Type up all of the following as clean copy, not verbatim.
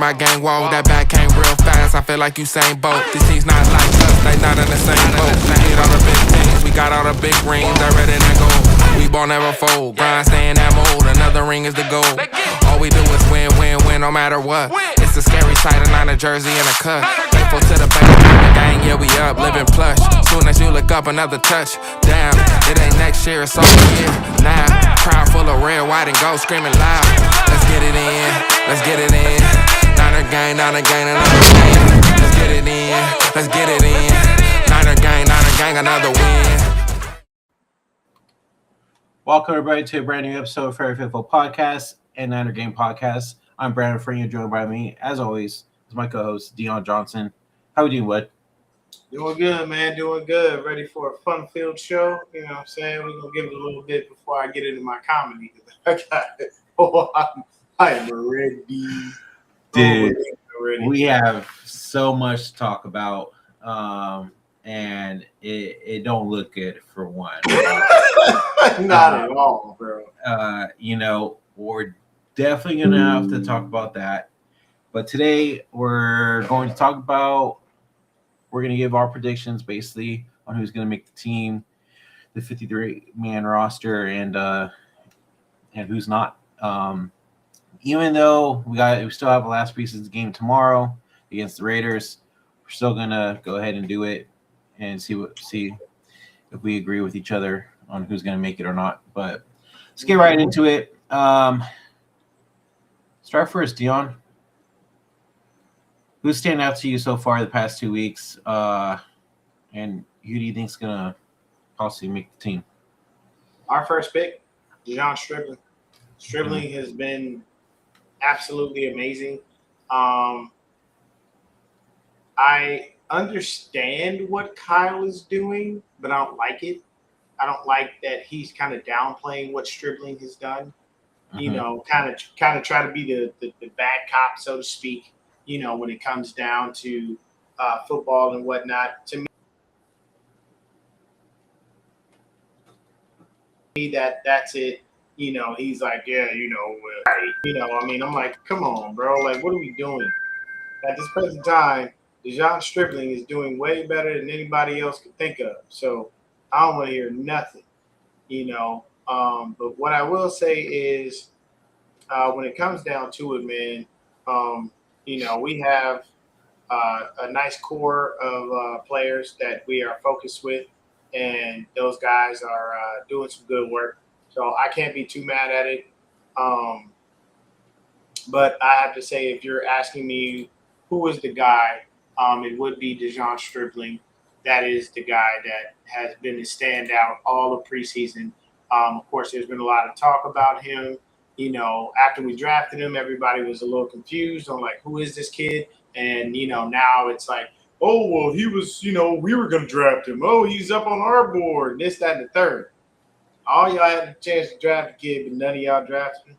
my gang wall. That back came real fast. I feel like Usain Bolt. These teams not like us, they not in the same boat. We hit all the big things, we got all the big rings. They ready to go. We ball never fold. Grind, stay in that mold. Another ring is the goal. All we do is win, win, win, no matter what. It's a scary sight, a line of jersey and a cut. Faithful to the bank, the gang, yeah, we up, living plush. Soon as you look up, another touch. Damn, it ain't next year, it's over here. Now, crowd full of red, white, and gold, screaming loud. Let's get it in, let's get it in. Niner gang, another win. Let's get it in, let's get it in. Niner gang, another win. Welcome everybody to a brand new episode of Foreverfaithfulpodcast and Niner Game Podcast. I'm Brandon Freeman, joined by me, as always, is my co-host, Dion Johnson. How we doing, bud? Doing good, man. Doing good. Ready for a fun-filled show. You know what I'm saying? We're going to give it a little bit before I get into my comedy. I am ready. Dude, we have so much to talk about, and it don't look good for one. Not at all, bro. We're definitely going to have to talk about that. But today we're going to talk about, we're going to give our predictions basically on who's going to make the team, the 53-man roster, and who's not. Even though we still have a last preseason game tomorrow against the Raiders, we're still going to go ahead and do it and see if we agree with each other on who's going to make it or not. But let's get right into it. Start first, Dion. Who's standing out to you so far the past 2 weeks? And who do you think is going to possibly make the team? Our first pick, John Stribling. Stribling has been absolutely amazing. I understand what Kyle is doing, but I don't like it. I don't like that he's kind of downplaying what Stribling has done. You know, kind of try to be the bad cop, so to speak, you know, when it comes down to football and whatnot. To me, that's it. You know, he's like, yeah, I mean, I'm like, come on, bro. Like, what are we doing? At this present time, DeJon Stribling is doing way better than anybody else could think of. So I don't want to hear nothing, you know. But what I will say is when it comes down to it, man, you know, we have a nice core of players that we are focused with, and those guys are doing some good work. So I can't be too mad at it. But I have to say, if you're asking me who is the guy, it would be DeJon Stribling. That is the guy that has been the standout all of preseason. Of course, there's been a lot of talk about him. You know, after we drafted him, everybody was a little confused on, like, who is this kid? And, you know, now it's like, oh, well, he was, you know, we were going to draft him. Oh, he's up on our board, this, that, and the third. All y'all had a chance to draft a kid, but none of y'all drafted him.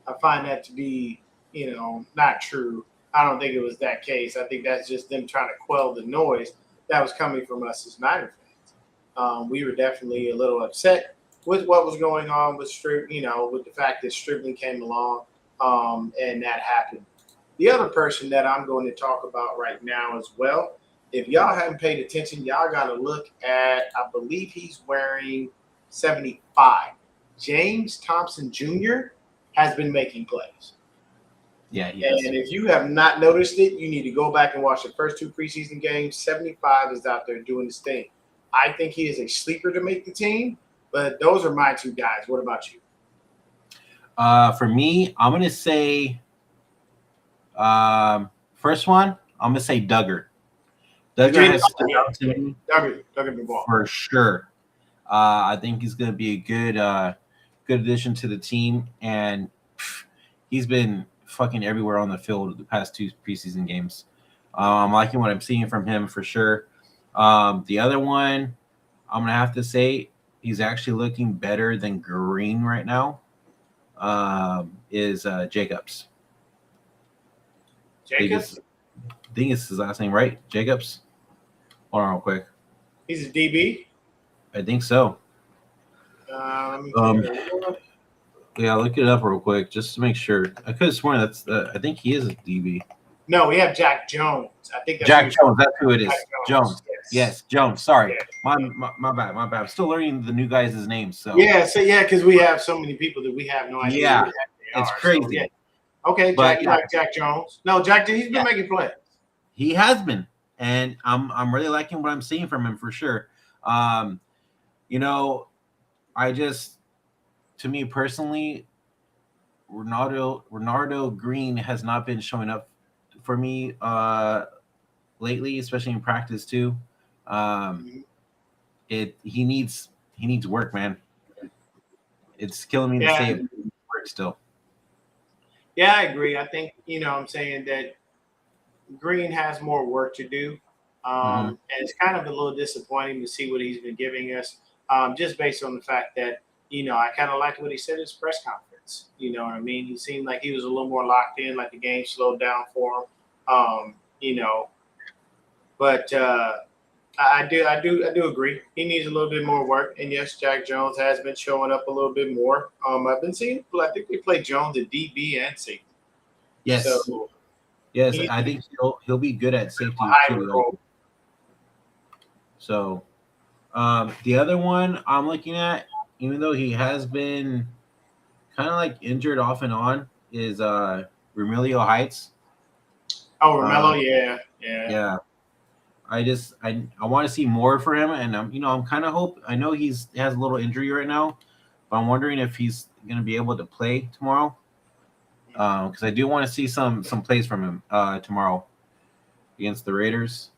I find that to be, you know, not true. I don't think it was that case. I think that's just them trying to quell the noise that was coming from us as Niner fans. We were definitely a little upset with what was going on with with the fact that Stribling came along and that happened. The other person that I'm going to talk about right now as well, if y'all haven't paid attention, y'all got to look at, I believe he's wearing 75. James Thompson Jr. has been making plays. Yeah, he has. And if you have not noticed it, you need to go back and watch the first two preseason games. 75 is out there doing his thing. I think he is a sleeper to make the team, but those are my two guys. What about you? For me, I'm going to say first one, I'm going to say Duggar. Duggar has stood out to me Duggar for sure. I think he's going to be a good addition to the team, and he's been fucking everywhere on the field the past two preseason games. I'm liking what I'm seeing from him for sure. The other one, I'm going to have to say he's actually looking better than Green right now, is Jacobs. Jacobs? I think it's his last name, right? Jacobs? Hold on real quick. He's a DB? I think so. Let me Yeah, look it up real quick just to make sure. I could have sworn I think he is a DB. No, we have Jack Jones. I think that's Jack Jones. That's who it is. Jack Jones. Yes. Yes, Jones. Sorry, Yeah. my bad. My bad. I'm still learning the new guys' names. So Because we have so many people that we have no idea yeah, who the heck they it's are. crazy. So, yeah. Okay, But Jack, you like Jack Jones? No, Jack, he's been making plays. He has been, and I'm really liking what I'm seeing from him for sure. You know, to me personally, Ronaldo Green has not been showing up for me lately, especially in practice too. He needs work, man. It's killing me to say it. Work still. Yeah, I agree. I think I'm saying that Green has more work to do, and it's kind of a little disappointing to see what he's been giving us, just based on the fact that I kind of liked what he said in his press conference. You know what I mean? He seemed like he was a little more locked in, like the game slowed down for him. But I do agree. He needs a little bit more work. And yes, Jack Jones has been showing up a little bit more. I've been seeing. I think they play Jones at DB and safety. Yes. So, yes, I think he'll be good at safety too. So, the other one I'm looking at, even though he has been kind of like injured off and on, is Remilio Heights. Oh, Romello, yeah. I want to see more for him, and I'm kind of I know he has a little injury right now, but I'm wondering if he's going to be able to play tomorrow. Because I do want to see some plays from him tomorrow against the Raiders.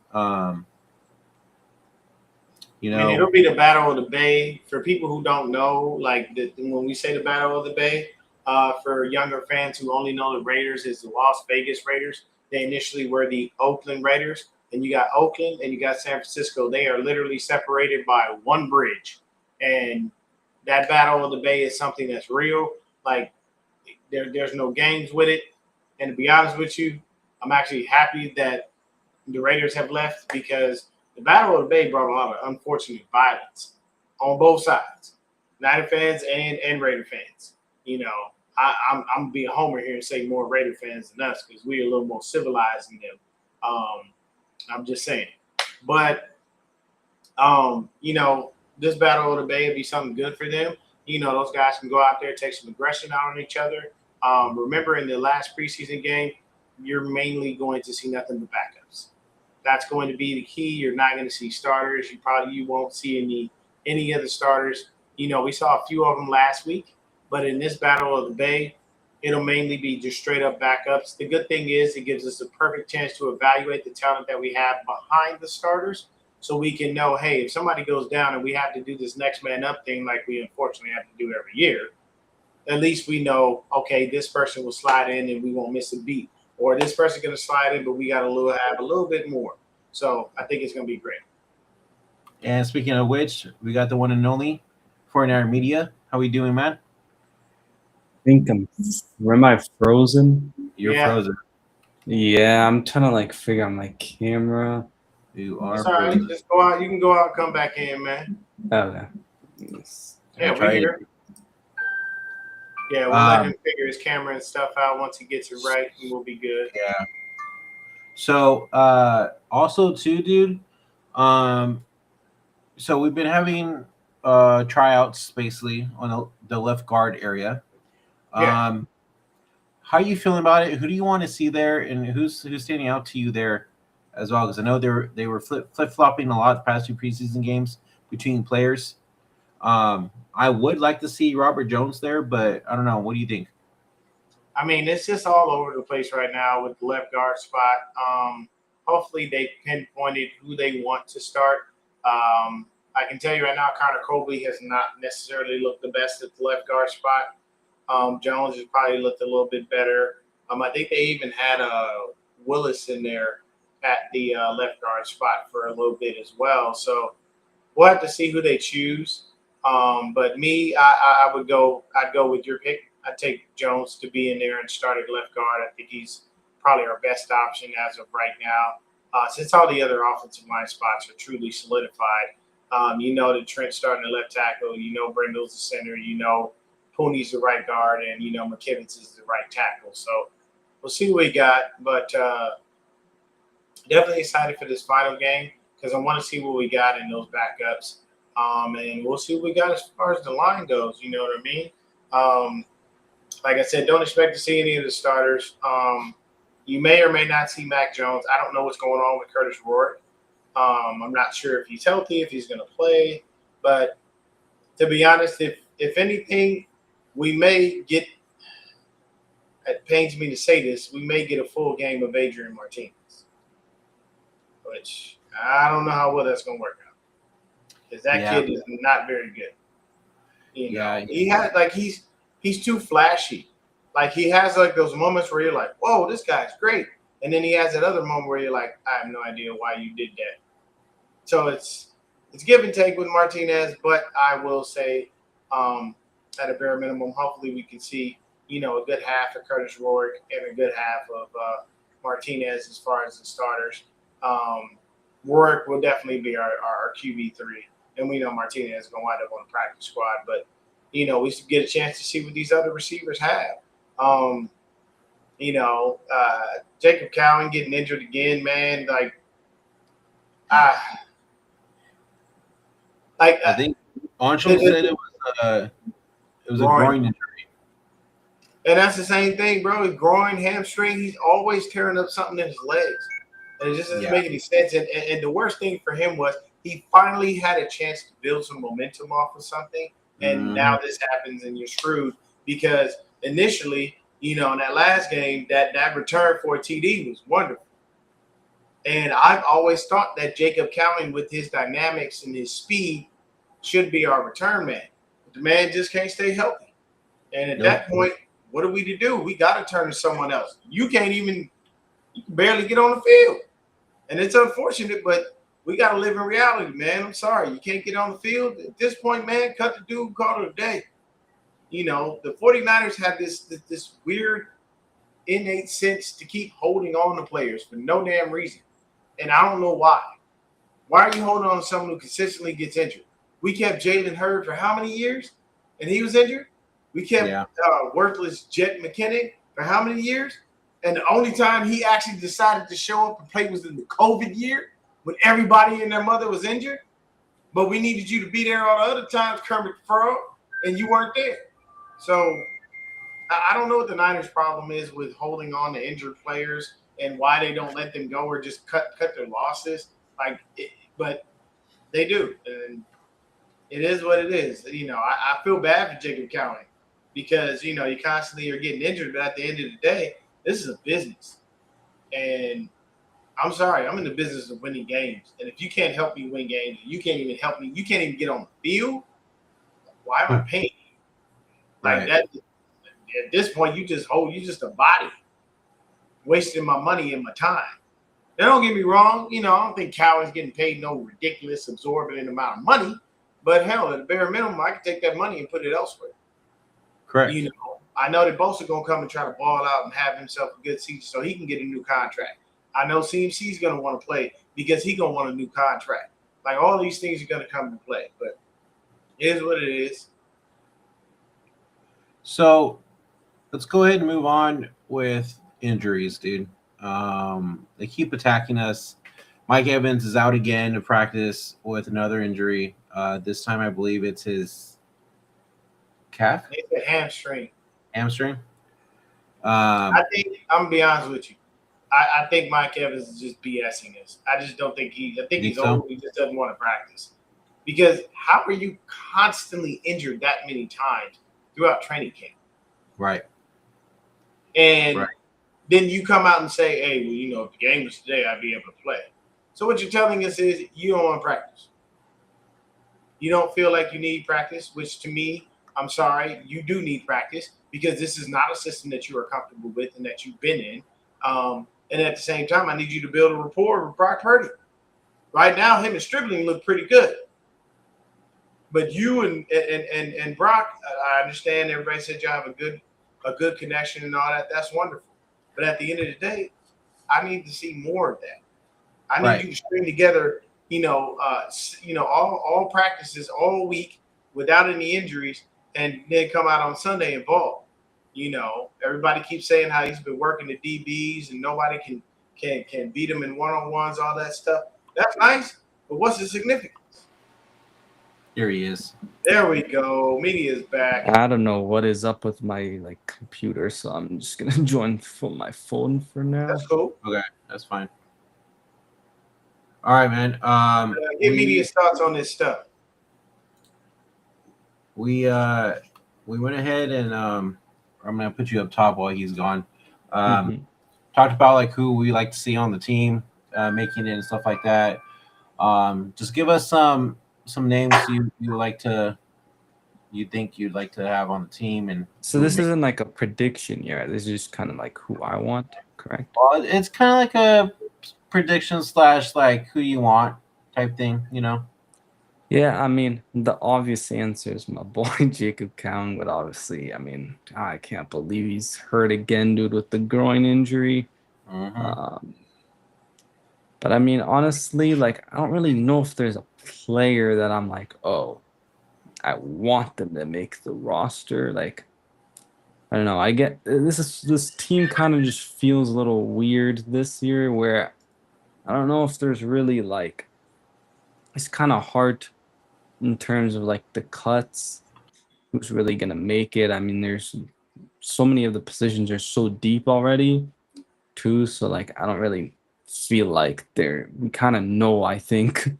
It'll be the Battle of the Bay. For people who don't know, when we say the Battle of the Bay, for younger fans who only know the Raiders is the Las Vegas Raiders. They initially were the Oakland Raiders. And you got Oakland and you got San Francisco. They are literally separated by one bridge. And that Battle of the Bay is something that's real. Like, there's no games with it. And to be honest with you, I'm actually happy that the Raiders have left, because the Battle of the Bay brought a lot of unfortunate violence on both sides, Niner fans and Raider fans. I'm gonna be a homer here and say more Raider fans than us, because we're a little more civilized than them. I'm just saying. But this Battle of the Bay would be something good for them. Those guys can go out there, take some aggression out on each other. Remember, in the last preseason game, you're mainly going to see nothing but backups. That's going to be the key. You're not going to see starters. You won't see any of the starters. We saw a few of them last week, but in this Battle of the Bay, it'll mainly be just straight up backups. The good thing is it gives us a perfect chance to evaluate the talent that we have behind the starters, so we can know, hey, if somebody goes down and we have to do this next man up thing like we unfortunately have to do every year, at least we know, okay, this person will slide in and we won't miss a beat. Or this person's going to slide in, but we got to have a little bit more. So I think it's going to be great. And speaking of which, we got the one and only 49er Media. How we doing, man? Am I frozen? You're frozen. Yeah, I'm trying to figure out my camera. You are. It's all right. Just go out. You can go out and come back in, man. Okay. Yeah, we're here. Yeah, we'll let him figure his camera and stuff out. Once he gets it right, and we'll be good. Yeah. So, also too, dude. So we've been having tryouts basically on the left guard area. Yeah. How are you feeling about it? Who do you want to see there, and who's standing out to you there as well? Because I know they were flip flopping a lot the past two preseason games between players. I would like to see Robert Jones there, but I don't know. What do you think? I mean, it's just all over the place right now with the left guard spot. Hopefully they pinpointed who they want to start. I can tell you right now, Connor Colby has not necessarily looked the best at the left guard spot. Jones has probably looked a little bit better. I think they even had Willis in there at the left guard spot for a little bit as well. So we'll have to see who they choose. But me, I'd go with your pick. I'd take Jones to be in there and start at left guard. I think he's probably our best option as of right now. Since all the other offensive line spots are truly solidified, that Trent's starting at left tackle, Brindle's the center, Pooney's the right guard, and McKivitz is the right tackle. So we'll see what we got. But definitely excited for this final game because I want to see what we got in those backups. And we'll see what we got as far as the line goes. You know what I mean? Like I said, don't expect to see any of the starters. You may or may not see Mac Jones. I don't know what's going on with Curtis Rourke. I'm not sure if he's healthy, if he's going to play. But to be honest, if anything, we may get – it pains me to say this, we may get a full game of Adrian Martinez, which I don't know how well that's going to work out because that kid is not very good. You know, he has he's too flashy. Like he has like those moments where you're like, "Whoa, this guy's great," and then he has that other moment where you're like, "I have no idea why you did that." So it's give and take with Martinez, but I will say, at a bare minimum, hopefully we can see. You know, a good half of Curtis Rourke and a good half of Martinez as far as the starters. Rourke will definitely be our QB3, and we know Martinez is going to wind up on the practice squad. But, you know, we should get a chance to see what these other receivers have. Jacob Cowan getting injured again, man. I think Anshul said it was a groin injury. And that's the same thing, bro. His groin, hamstring, he's always tearing up something in his legs. And it just doesn't make any sense. And the worst thing for him was he finally had a chance to build some momentum off of something. And now this happens and you're screwed because initially, you know, in that last game, that return for a TD was wonderful. And I've always thought that Jacob Cowan, with his dynamics and his speed, should be our return man. But the man just can't stay healthy. And at that point, what are we to do? We got to turn to someone else. You can barely get on the field. And it's unfortunate, but we got to live in reality, man. I'm sorry. You can't get on the field. At this point, man, cut the dude, call it a day. You know, the 49ers have this weird innate sense to keep holding on to players for no damn reason. And I don't know why. Why are you holding on to someone who consistently gets injured? We kept Jalen Hurd for how many years? And he was injured? We kept worthless Jet McKinnon for how many years? And the only time he actually decided to show up and play was in the COVID year when everybody and their mother was injured. But we needed you to be there all the other times, Kermit Furrow, and you weren't there. So I don't know what the Niners' problem is with holding on to injured players and why they don't let them go or just cut their losses. But they do. And it is what it is. You know, I feel bad for Jacob Cowan. Because, you know, you constantly are getting injured, but at the end of the day, this is a business. And I'm sorry, I'm in the business of winning games. And if you can't help me win games, you can't even help me, you can't even get on the field, why am I paying you? Like that, at this point, you just a body, wasting my money and my time. Now, don't get me wrong, you know, I don't think Cowan's getting paid no ridiculous, exorbitant amount of money. But hell, at the bare minimum, I can take that money and put it elsewhere. Correct. You know, I know that Bosa going to come and try to ball out and have himself a good season so he can get a new contract. I know CMC's going to want to play because he's going to want a new contract. Like, all these things are going to come into play. But it is what it is. So let's go ahead and move on with injuries, dude. They keep attacking us. Mike Evans is out again to practice with another injury. This time, I believe it's his calf? It's a hamstring. Hamstring? I think, I'm going to be honest with you. I think Mike Evans is just BSing this. I just don't think he's old. He just doesn't want to practice. Because how are you constantly injured that many times throughout training camp? Right. And then you come out and say, hey, well, you know, if the game was today, I'd be able to play. So what you're telling us is you don't want to practice. You don't feel like you need practice, which to me, I'm sorry, you do need practice because this is not a system that you are comfortable with and that you've been in. And at the same time, I need you to build a rapport with Brock Purdy. Right now, him and Stribling look pretty good. But you and Brock, I understand everybody said y'all have a good connection and all that. That's wonderful. But at the end of the day, I need to see more of that. I need you to string together, all practices all week without any injuries, and then come out on Sunday and ball. Everybody keeps saying how he's been working the DBs and nobody can beat him in one-on-ones, all that stuff. That's nice, but what's the significance? Here he is. There we go. Media's back. I don't know what is up with my computer, so I'm just gonna join from my phone for now. That's cool. Okay, that's fine. All right, man. Give media's thoughts on this stuff. We went ahead and I'm gonna put you up top while he's gone. Talked about who we like to see on the team, making it and stuff like that. Just give us some names you think you'd like to have on the team. And so this isn't a prediction yet. This is just kind of who I want, correct? Well, it's kind of like a prediction / who you want type thing, Yeah, I mean, the obvious answer is my boy Jacob Cowing, but obviously, I mean, I can't believe he's hurt again, dude, with the groin injury. But I mean, honestly, I don't really know if there's a player that I'm oh, I want them to make the roster. I don't know. I get this team kind of just feels a little weird this year, where I don't know if there's really it's kind of hard in terms of the cuts. Who's really gonna make it? I mean, there's so many of the positions are so deep already, too. So I don't really feel we kind of know. I think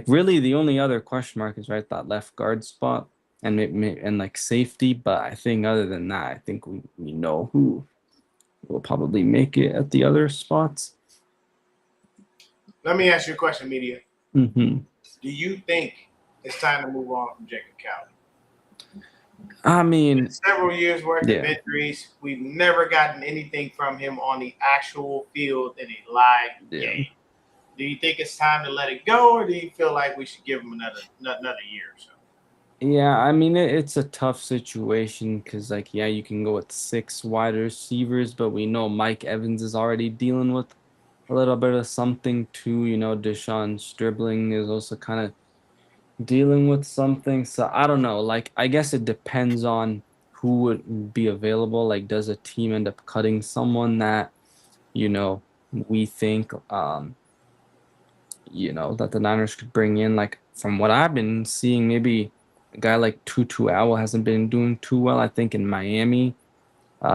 really the only other question mark is that left guard spot and safety. But I think other than that, I think we know who will probably make it at the other spots. Let me ask you a question, media. Mm-hmm. Do you think it's time to move on from Jacob Cowing? I mean, several years worth of injuries. We've never gotten anything from him on the actual field in a live game. Do you think it's time to let it go, or do you feel like we should give him another year or so? Yeah, I mean, it's a tough situation because, you can go with 6 wide receivers, but we know Mike Evans is already dealing with a little bit of something too. Deshaun Stribling is also kind of dealing with something. So I don't know. I guess it depends on who would be available. Does a team end up cutting someone that, we think, that the Niners could bring in? From what I've been seeing, maybe a guy like Tutu Owl hasn't been doing too well, I think, in Miami.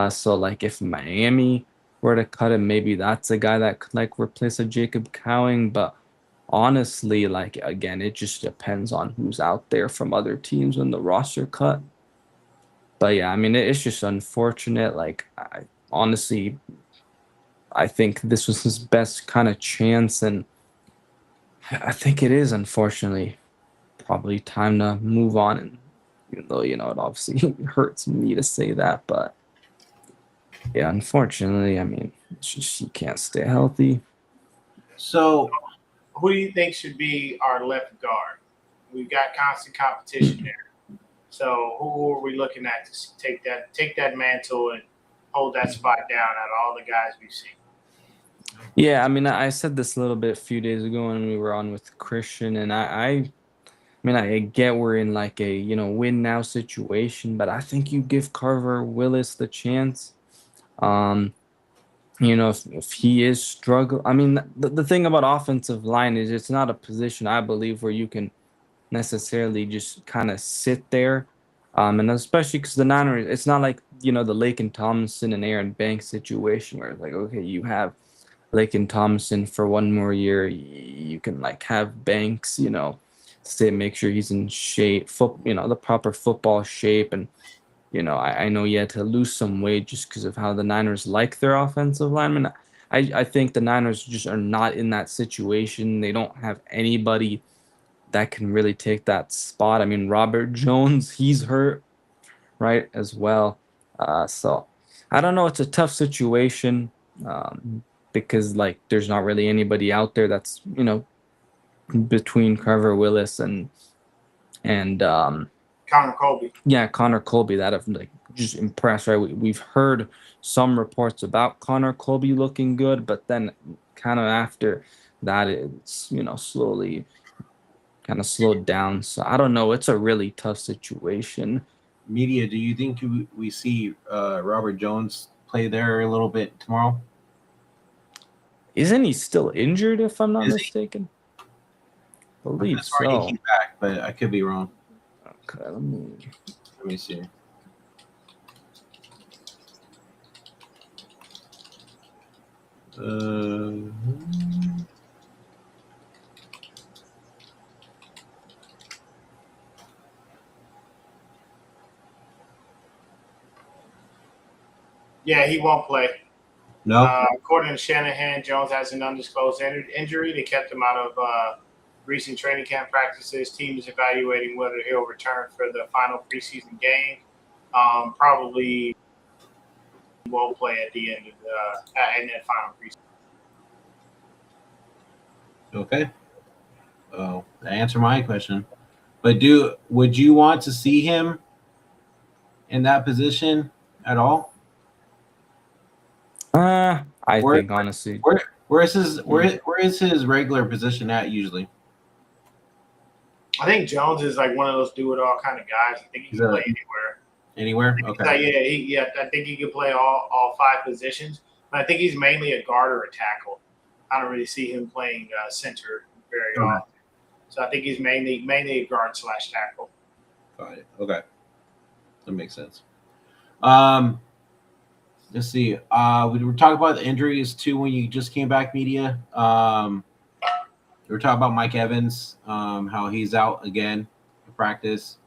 So if Miami were to cut him, maybe that's a guy that could replace a Jacob Cowing. But honestly, again, it just depends on who's out there from other teams when the roster cut. But yeah, I mean, it's just unfortunate. Honestly, I think this was his best kind of chance, and I think it is, unfortunately, probably time to move on. And even though, it obviously hurts me to say that, but yeah, unfortunately, I mean, it's just you can't stay healthy. So, who do you think should be our left guard? We've got constant competition there. So, who are we looking at to take that mantle and hold that spot down out of all the guys we've seen? Yeah, I mean, I said this a little bit a few days ago when we were on with Christian, and I mean, I get we're in a win now situation, but I think you give Carver Willis the chance. If he is struggling, I mean, the thing about offensive line is it's not a position, I believe, where you can necessarily just kind of sit there. And especially because the Niners, it's not the Laken Tomlinson and Aaron Banks situation where it's okay, you have Laken Tomlinson for one more year. You can have Banks, make sure he's in shape, the proper football shape. And, I know you had to lose some weight just because of how the Niners like their offensive linemen. I think the Niners just are not in that situation. They don't have anybody that can really take that spot. I mean, Robert Jones, he's hurt, right, as well. So I don't know. It's a tough situation because there's not really anybody out there that's between Carver Willis and Connor Colby. Yeah, Connor Colby that have just impressed, right? We've heard some reports about Connor Colby looking good, but then kind of after that, it's slowly kind of slowed down. So I don't know. It's a really tough situation. media, do you think we see Robert Jones play there a little bit tomorrow? Isn't he still injured, if I'm not Is he? mistaken? I Believe just already so. came back, but I could be wrong. Okay, let me. Let me see. Yeah, he won't play. No. According to Shanahan, Jones has an undisclosed injury. They kept him out of recent training camp practices. Team is evaluating whether he'll return for the final preseason game. Probably won't play at the end of in that final preseason. Okay. Oh, that answered my question. But would you want to see him in that position at all? I Where think honestly, where is his regular position at usually? I think Jones is like one of those do-it-all kind of guys. I think he can play anywhere. Anywhere? Okay. I think he can play all five positions. But I think he's mainly a guard or a tackle. I don't really see him playing center very often. So I think he's mainly a guard / tackle. Got it. Okay. That makes sense. Let's see. We were talking about the injuries too when you just came back, media. We were talking about Mike Evans, how he's out again for practice.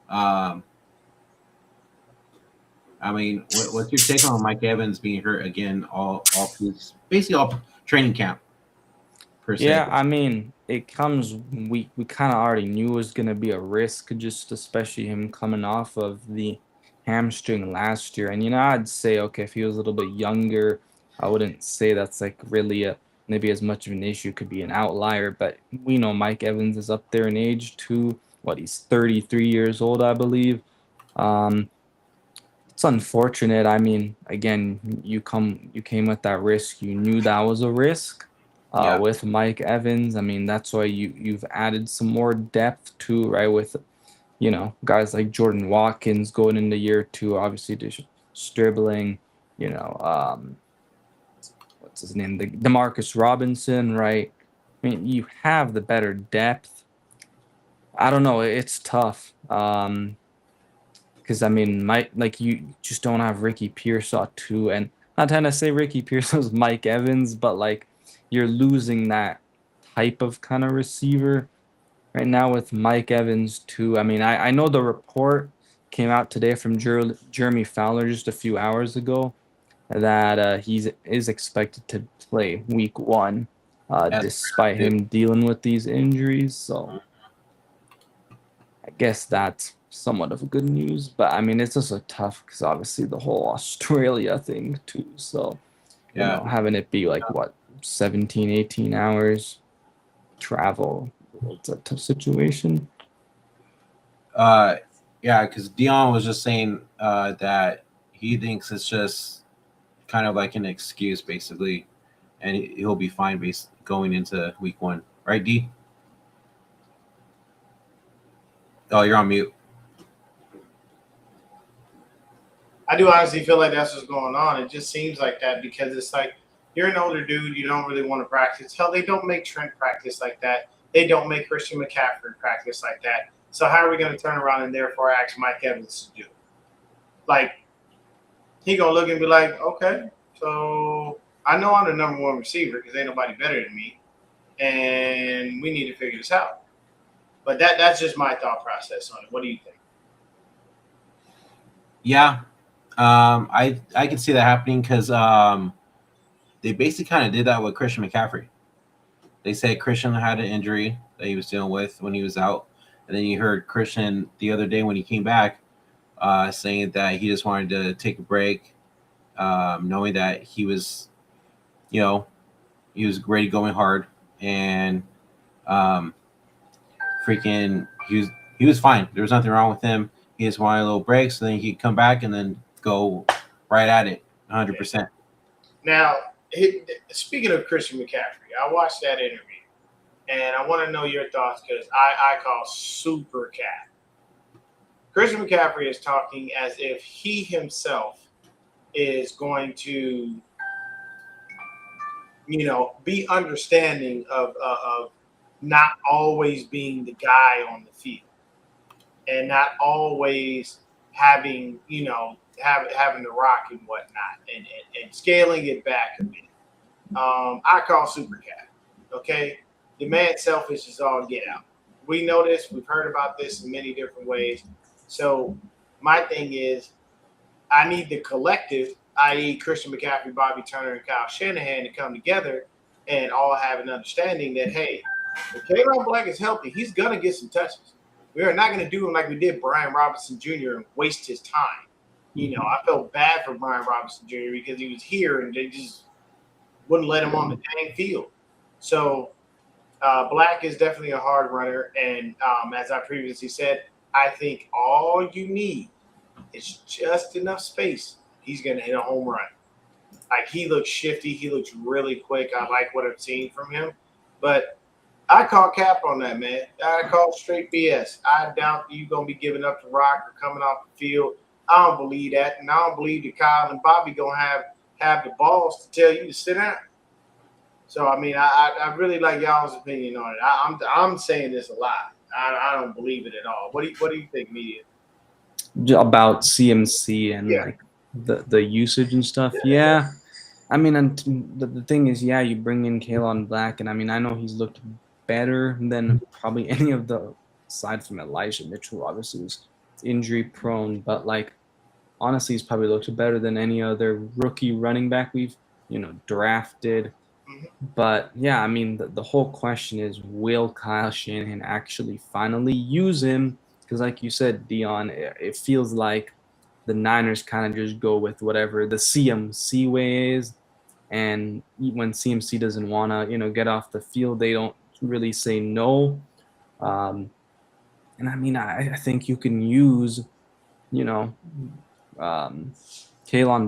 I mean, what's your take on Mike Evans being hurt again? Basically all training camp. Per se. yeah, I mean, it comes. We kind of already knew it was gonna be a risk, just especially him coming off of the hamstring last year. And I'd say okay, if he was a little bit younger, I wouldn't say that's like really maybe as much of an issue. Could be an outlier, but we know Mike Evans is up there in age too. What, he's 33 years old, I believe. It's unfortunate. I mean, again, you came with that risk. You knew that was a risk. Yeah. With Mike Evans, I mean, that's why you've added some more depth too, right? With guys like Jordan Watkins going into year two, obviously just dribbling. What's his name? The Demarcus Robinson, right? I mean, you have the better depth. I don't know. It's tough. Because I mean, you just don't have Ricky Pearsall too, and not trying to say Ricky Pearsall's Mike Evans, but like you're losing that type of kind of receiver right now with Mike Evans too. I mean, I know the report came out today from Jeremy Fowler just a few hours ago that he is expected to play week 1, despite him dealing with these injuries. So I guess that's somewhat of good news, but I mean, it's also tough because obviously the whole Australia thing too. So, having it be like 17, 18 hours travel, it's a tough situation. Yeah, because Dion was just saying that he thinks it's just kind of like an excuse, basically, and he'll be fine going into week 1, right, D? Oh, you're on mute. I do honestly feel like that's what's going on. It just seems like that because it's like you're an older dude, you don't really want to practice. Hell, they don't make Trent practice like that. They don't make Christian McCaffrey practice like that. So how are we going to turn around and therefore ask Mike Evans to do? Like, he going to look and be like, okay, so I know I'm the number 1 receiver because ain't nobody better than me, and we need to figure this out. But that's just my thought process on it. What do you think? Yeah. I can see that happening because they basically kind of did that with Christian McCaffrey. They said Christian had an injury that he was dealing with when he was out, and then you heard Christian the other day when he came back saying that he just wanted to take a break, knowing that he was, he was ready going hard, and he was fine. There was nothing wrong with him. He just wanted a little break, so then he'd come back and then go right at it, 100%. Now, speaking of Christian McCaffrey, I watched that interview, and I want to know your thoughts because I call super cap Christian McCaffrey is talking as if he himself is going to, be understanding of not always being the guy on the field and not always having, having the rock and whatnot and scaling it back a bit. I call Super Cat. Okay, the man selfish is all get out. We know this. We've heard about this in many different ways. So my thing is, I need the collective, i.e., Christian McCaffrey, Bobby Turner, and Kyle Shanahan, to come together and all have an understanding that, hey, if Kayvon Black is healthy, he's gonna get some touches. We are not gonna do him like we did Brian Robinson Jr. and waste his time. I felt bad for Brian Robinson Jr. because he was here and they just wouldn't let him on the dang field. So Black is definitely a hard runner, and as I previously said, I think all you need is just enough space. He's going to hit a home run. Like, he looks shifty. He looks really quick. I like what I've seen from him. But I call cap on that, man. I call straight BS. I doubt you're going to be giving up the rock or coming off the field. I don't believe that. And I don't believe that Kyle and Bobby going to have the balls to tell you to sit down. So, I mean, I really like y'all's opinion on it. I'm saying this a lot. I don't believe it at all. What do you think, media? About CMC and like the usage and stuff. Yeah. I mean, and the thing is, you bring in Kayvon Black, and I mean, I know he's looked better than probably any of the, aside from Elijah Mitchell, obviously was injury prone, but like, honestly, he's probably looked better than any other rookie running back we've, drafted. But yeah, I mean, the whole question is, will Kyle Shanahan actually finally use him? Because like you said, Dion, it feels like the Niners kind of just go with whatever the CMC way is. And when CMC doesn't want to, get off the field, they don't really say no. And I mean, I think you can use, Kayvon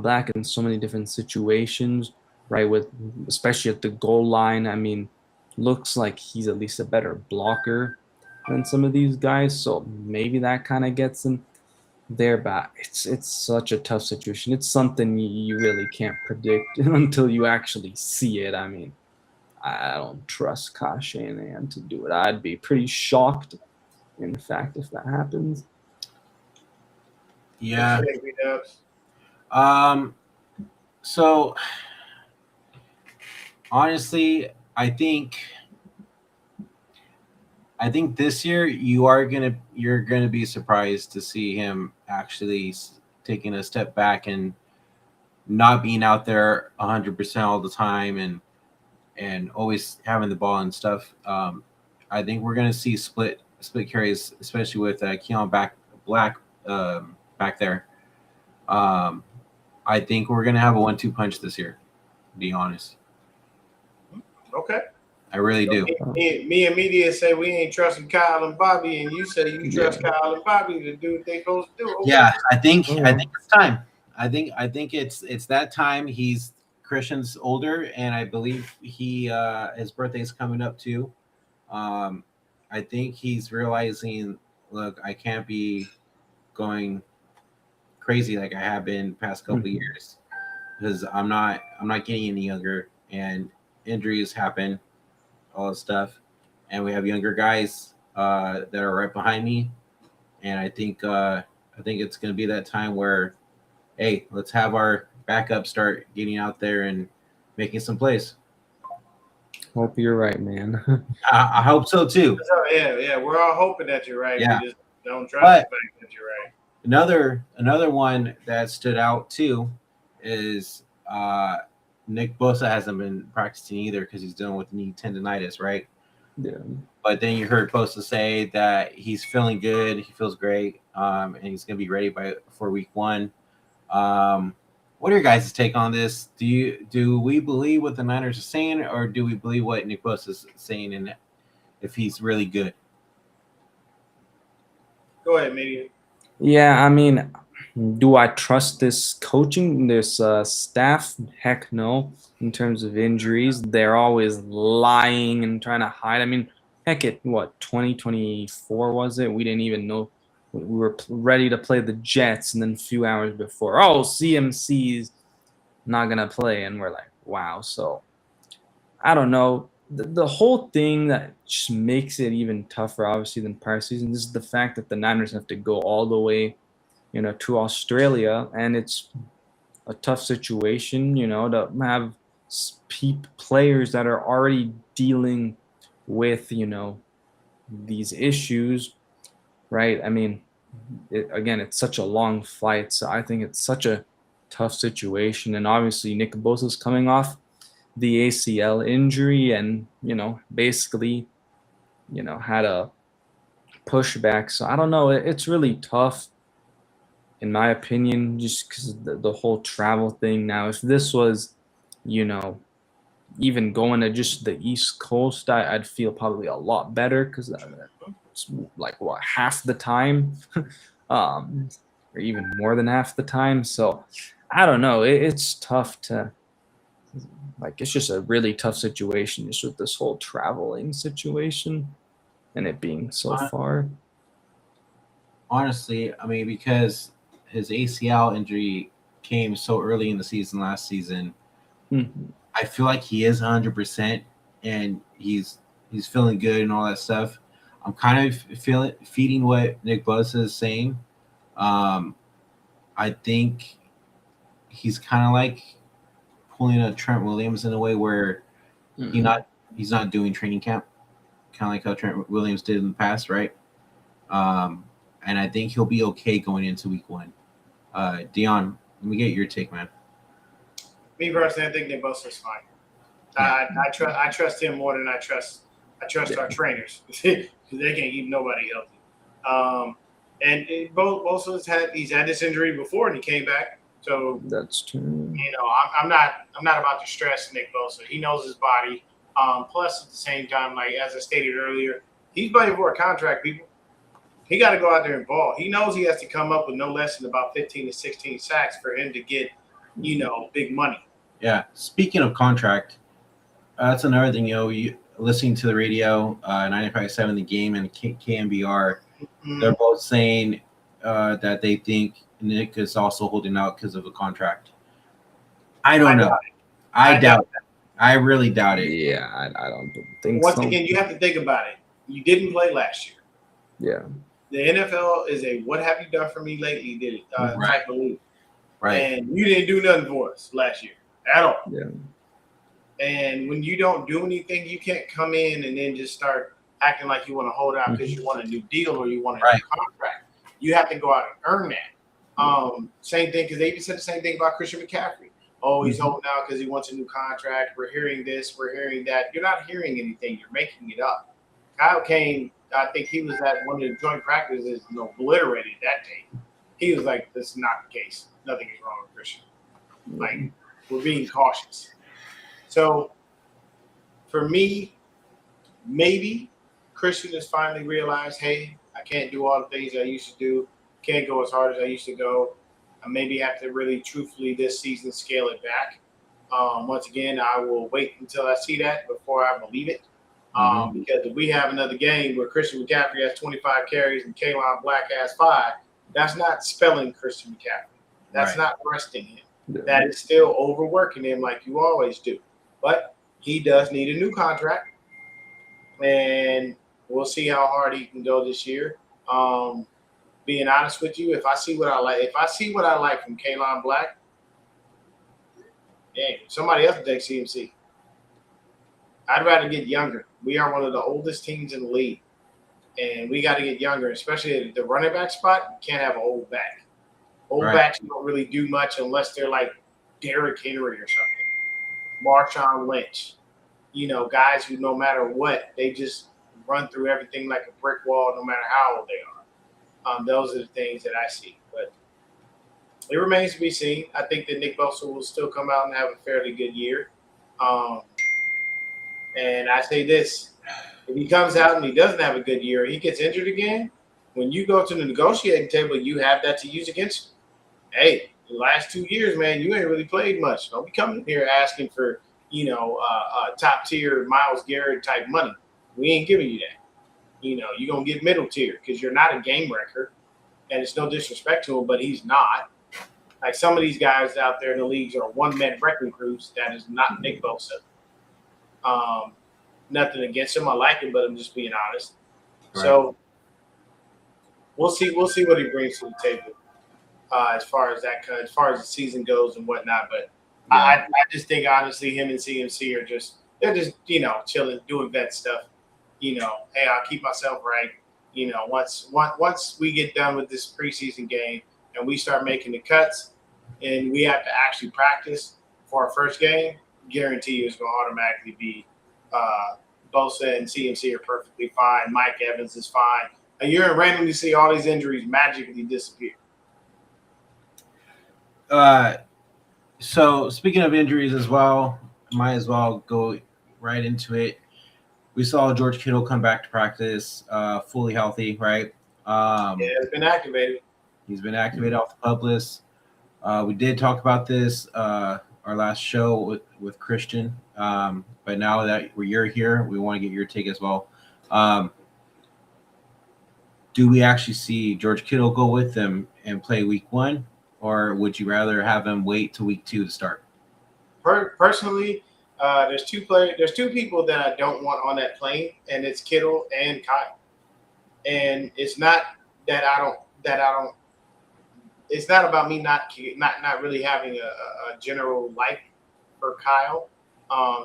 Black in so many different situations, right? With especially at the goal line. I mean, looks like he's at least a better blocker than some of these guys. So maybe that kind of gets him there, but it's such a tough situation. It's something you really can't predict until you actually see it. I mean, I don't trust Kyle Shanahan to do it. I'd be pretty shocked, in fact, if that happens. Yeah. So honestly, I think this year you're gonna be surprised to see him actually taking a step back and not being out there 100% all the time and always having the ball and stuff. I think we're gonna see split carries, especially with Keon Black back there. I think we're gonna have a 1-2 punch this year, to be honest. Okay. I really do. Me and media say we ain't trusting Kyle and Bobby, and you say you trust Kyle and Bobby to do what they supposed to do. Okay. Yeah, I think it's time. I think it's that time. He's Christian's older, and I believe his birthday's coming up too. I think he's realizing, look, I can't be going crazy like I have been past couple of years, because I'm not getting any younger, and injuries happen, all this stuff, and we have younger guys that are right behind me, and I think it's going to be that time where, hey, let's have our backup start getting out there and making some plays. Hope you're right, man. I hope so too. Yeah, we're all hoping that you're right. Yeah. We just don't trust the fact that you're right. Another one that stood out too is Nick Bosa hasn't been practicing either because he's dealing with knee tendonitis, right? Yeah. But then you heard Bosa say that he's feeling good, he feels great, and he's going to be ready for week 1. What are your guys' take on this? Do we believe what the Niners are saying, or do we believe what Nick Bosa is saying, and if he's really good? Go ahead, media. Yeah, I mean, do I trust this coaching, this staff? Heck no. In terms of injuries, they're always lying and trying to hide. I mean, heck, 2024 was it? We didn't even know we were ready to play the Jets, and then a few hours before, oh, CMC's not gonna play, and we're like, wow. So I don't know. The whole thing that just makes it even tougher, obviously, than prior seasons is the fact that the Niners have to go all the way, to Australia, and it's a tough situation, to have players that are already dealing with, these issues, right? I mean, again, it's such a long flight, so I think it's such a tough situation, and obviously Nick Bosa's coming off the ACL injury, and basically, had a pushback. So I don't know. It's really tough, in my opinion, just because the whole travel thing. Now, if this was, you know, even going to just the East Coast, I'd feel probably a lot better because it's like what, half the time, um, or even more than half the time. So I don't know. It's tough to. Like, it's just a really tough situation just with this whole traveling situation and it being so far. Honestly, I mean, because his ACL injury came so early in the season last season, I feel like he is 100% and he's feeling good and all that stuff. I'm kind of feeding what Nick Bosa is saying. I think he's kind of like pulling a Trent Williams in a way where he's not doing training camp, kind of like how Trent Williams did in the past, right? And I think he'll be okay going into week 1. Dion, let me get your take, man. Me personally, I think Nick Bosa's fine. I trust him more than I trust our trainers because they can't keep nobody healthy. And Bosa's had this injury before and he came back. So that's true. I'm not about to stress Nick Bosa. He knows his body. Plus, at the same time, like as I stated earlier, he's playing for a contract, people. He got to go out there and ball. He knows he has to come up with no less than about 15 to 16 sacks for him to get, big money. Yeah. Speaking of contract, that's another thing. You listening to the radio, 95.7 The Game and KMBR, they're both saying that they think Nick is also holding out because of a contract. I don't know. I doubt that. I really doubt it. Yeah, I don't think Once so. again, you have to think about it. You didn't play last year. Yeah. The NFL is a "what have you done for me lately" type of league. Right. And you didn't do nothing for us last year at all. Yeah. And when you don't do anything, you can't come in and then just start acting like you want to hold out because you want a new deal or you want a new contract. You have to go out and earn that. Same thing, because they even said the same thing about Christian McCaffrey. Oh, he's holding out because he wants a new contract. We're hearing this, we're hearing that. You're not hearing anything. You're making it up. Kyle Kane, I think he was at one of the joint practices and obliterated that day. He was like, this is not the case. Nothing is wrong with Christian. Like, we're being cautious. So, for me, maybe Christian has finally realized, hey, I can't do all the things I used to do. Can't go as hard as I used to go. I maybe have to really truthfully this season scale it back. Once again, I will wait until I see that before I believe it. Because if we have another game where Christian McCaffrey has 25 carries and Kaylon Black has 5, that's not spelling Christian McCaffrey. That's not resting him. Yeah. That is still overworking him like you always do. But he does need a new contract. And we'll see how hard he can go this year. Being honest with you, if I see what I like from Kaylon Black, somebody else will take CMC. I'd rather get younger. We are one of the oldest teams in the league, and we got to get younger, especially at the running back spot. You can't have an old back. Old backs don't really do much unless they're like Derrick Henry or something, Marshawn Lynch. Guys who no matter what, they just run through everything like a brick wall, no matter how old they are. Those are the things that I see, but it remains to be seen. I think that Nick Bosa will still come out and have a fairly good year. And I say this, if he comes out and he doesn't have a good year, he gets injured again, when you go to the negotiating table, you have that to use against him. Hey, the last 2 years, man, you ain't really played much. Don't be coming here asking for, top tier Myles Garrett type money. We ain't giving you that. You're going to get middle tier because you're not a game wrecker. and it's no disrespect to him, but he's not. Like some of these guys out there in the leagues are one-man wrecking crews. That is not Nick Bosa. Nothing against him. I like him, but I'm just being honest. Right. So we'll see. We'll see what he brings to the table as far as the season goes and whatnot. But I just think honestly, him and CMC are they're just chilling, doing vet stuff. Hey, I'll keep myself right. Once we get done with this preseason game and we start making the cuts, and we have to actually practice for our first game, guarantee you it's going to automatically be Bosa and CMC are perfectly fine. Mike Evans is fine. And you're randomly see all these injuries magically disappear. So speaking of injuries as well, might as well go right into it. We saw George Kittle come back to practice, fully healthy, right? It's been activated. He's been activated off the PUP list. We did talk about this our last show with Christian, but now that you're here, we want to get your take as well. Do we actually see George Kittle go with them and play week 1, or would you rather have him wait till week 2 to start? Personally, there's two people that I don't want on that plane, and it's Kittle and Kyle. And it's not that I don't. It's not about me not really having a general like for Kyle,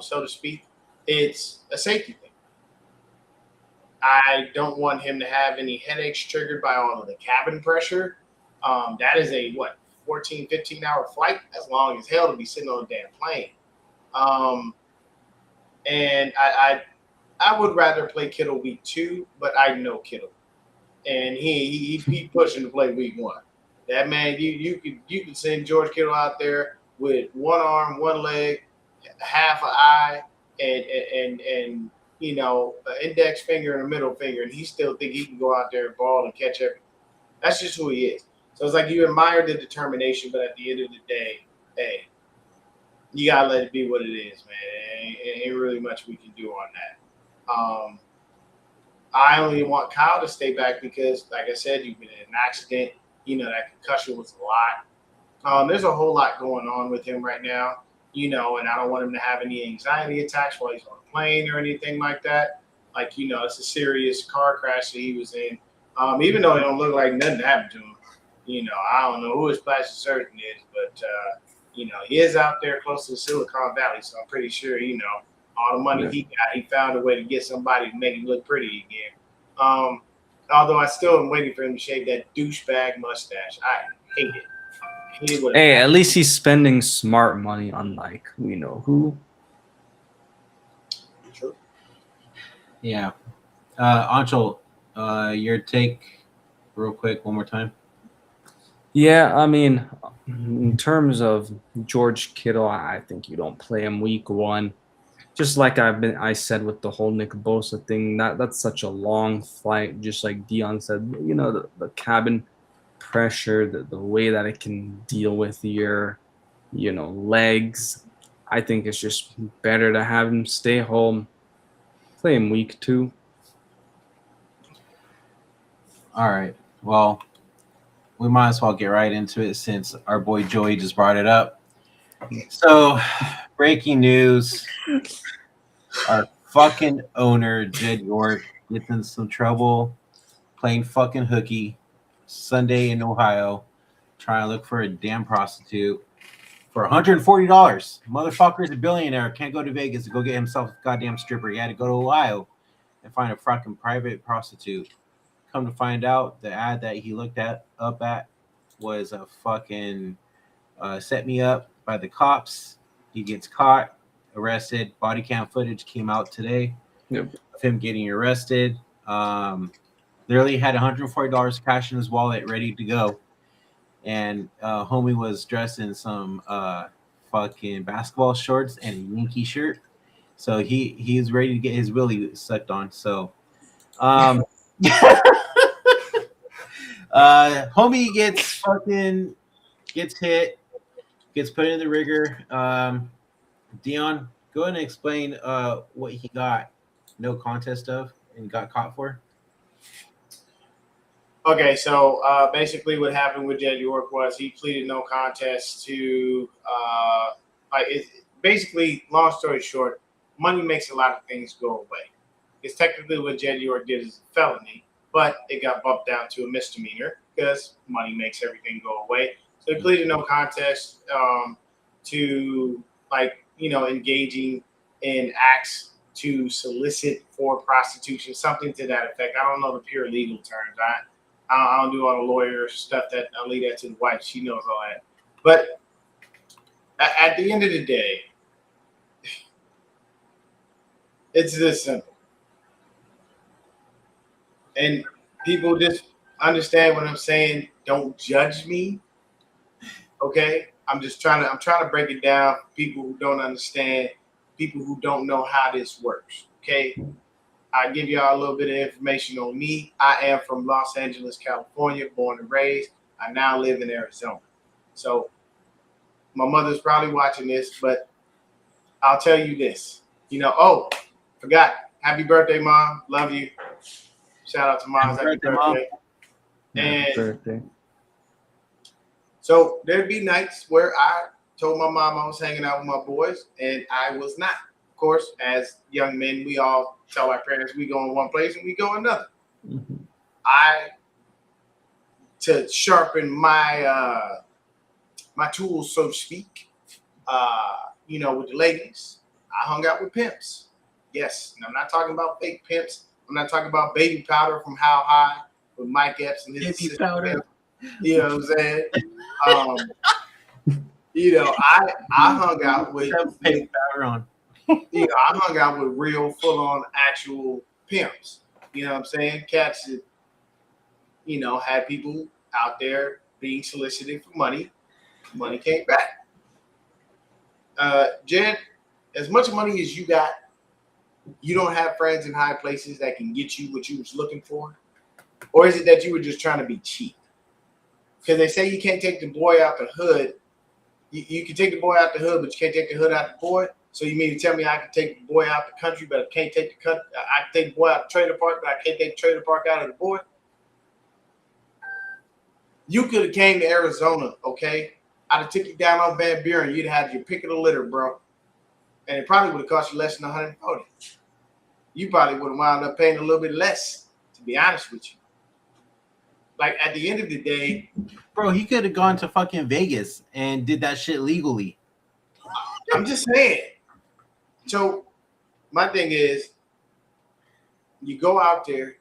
so to speak. It's a safety thing. I don't want him to have any headaches triggered by all of the cabin pressure. That is a 14, 15-hour flight. That's long as hell to be sitting on a damn plane. And I would rather play Kittle week 2, but I know Kittle, and he pushing to play week 1. That man, you could send George Kittle out there with one arm, one leg, half an eye, and an index finger and a middle finger, and he still think he can go out there and ball and catch everything. That's just who he is. So it's like you admire the determination, but at the end of the day, hey, you gotta let it be what it is, man. Ain't really much we can do on that. I only want Kyle to stay back because, like I said, you've been in an accident. That concussion was a lot. There's a whole lot going on with him right now, and I don't want him to have any anxiety attacks while he's on a plane or anything like that. Like, it's a serious car crash that he was in. Even though it don't look like nothing happened to him. I don't know who his plastic surgeon is, but, he is out there close to the Silicon Valley, so I'm pretty sure, all the money he got, he found a way to get somebody to make him look pretty again. Although I still am waiting for him to shave that douchebag mustache. I hate it. Hey, at least he's spending smart money, unlike we know who. True. Yeah. Anshul, your take real quick one more time. Yeah, I mean, in terms of George Kittle, I think you don't play him week 1. Just like I said with the whole Nick Bosa thing, that's such a long flight. Just like Dion said, the cabin pressure, the way that it can deal with your, legs. I think it's just better to have him stay home, play him week 2. All right. Well, we might as well get right into it since our boy Joey just brought it up. So, breaking news. Our fucking owner, Jed York, gets in some trouble playing fucking hooky Sunday in Ohio, trying to look for a damn prostitute for $140. Motherfucker's a billionaire. Can't go to Vegas to go get himself a goddamn stripper. He had to go to Ohio and find a fucking private prostitute. Come to find out, the ad that he looked up at was a fucking set me up by the cops. He gets caught, arrested. Body cam footage came out today of him getting arrested. Literally had $140 cash in his wallet ready to go. And homie was dressed in some fucking basketball shorts and a Yankee shirt. So he's ready to get his willy sucked on. So homie gets hit, gets put in the rigor. Dion, go ahead and explain what he got no contest of and got caught for. Okay, so basically what happened with Jed York was he pleaded no contest to basically, long story short, money makes a lot of things go away. It's technically what Jed York did is a felony, but it got bumped down to a misdemeanor because money makes everything go away. So he pleaded no contest to engaging in acts to solicit for prostitution, something to that effect. I don't know the pure legal terms. I don't do all the lawyer stuff. That I leave that to the wife. She knows all that. But at the end of the day, it's this simple. And people just understand what I'm saying. Don't judge me. Okay? I'm trying to break it down for people who don't understand, people who don't know how this works. Okay? I give y'all a little bit of information on me. I am from Los Angeles, California, born and raised. I now live in Arizona. So my mother's probably watching this, but I'll tell you this. Forgot. Happy birthday, Mom. Love you. Shout out to Mom's happy birthday. Mom. And Happy birthday. so there'd be nights where I told my mom I was hanging out with my boys, and I was not. Of course, as young men, we all tell our parents we go in one place and we go another. Mm-hmm. To sharpen my my tools, so to speak, with the ladies, I hung out with pimps. Yes, and I'm not talking about fake pimps. I'm not talking about baby powder from How High with Mike Epps and his Baby powder. You know what I'm saying? I hung out with baby powder on. I hung out with real full-on actual pimps. You know what I'm saying? Cats that, had people out there being solicited for money. Money came back. Jed, as much money as you got, you don't have friends in high places that can get you what you was looking for? Or is it that you were just trying to be cheap? Because they say you can't take the boy out the hood. You can take the boy out the hood, but you can't take the hood out the boy. So you mean to tell me I can take the boy out the country, but I can't take I can take the boy out the trailer park, but I can't take the trailer park out of the boy? You could have came to Arizona, okay? I'd have took you down on Van Buren. You'd have had your pick of the litter, bro. And it probably would have cost you less than 140. You probably would have wound up paying a little bit less, to be honest with you. Like, at the end of the day, bro, he could have gone to fucking Vegas and did that shit legally. I'm just saying. So my thing is, you go out there,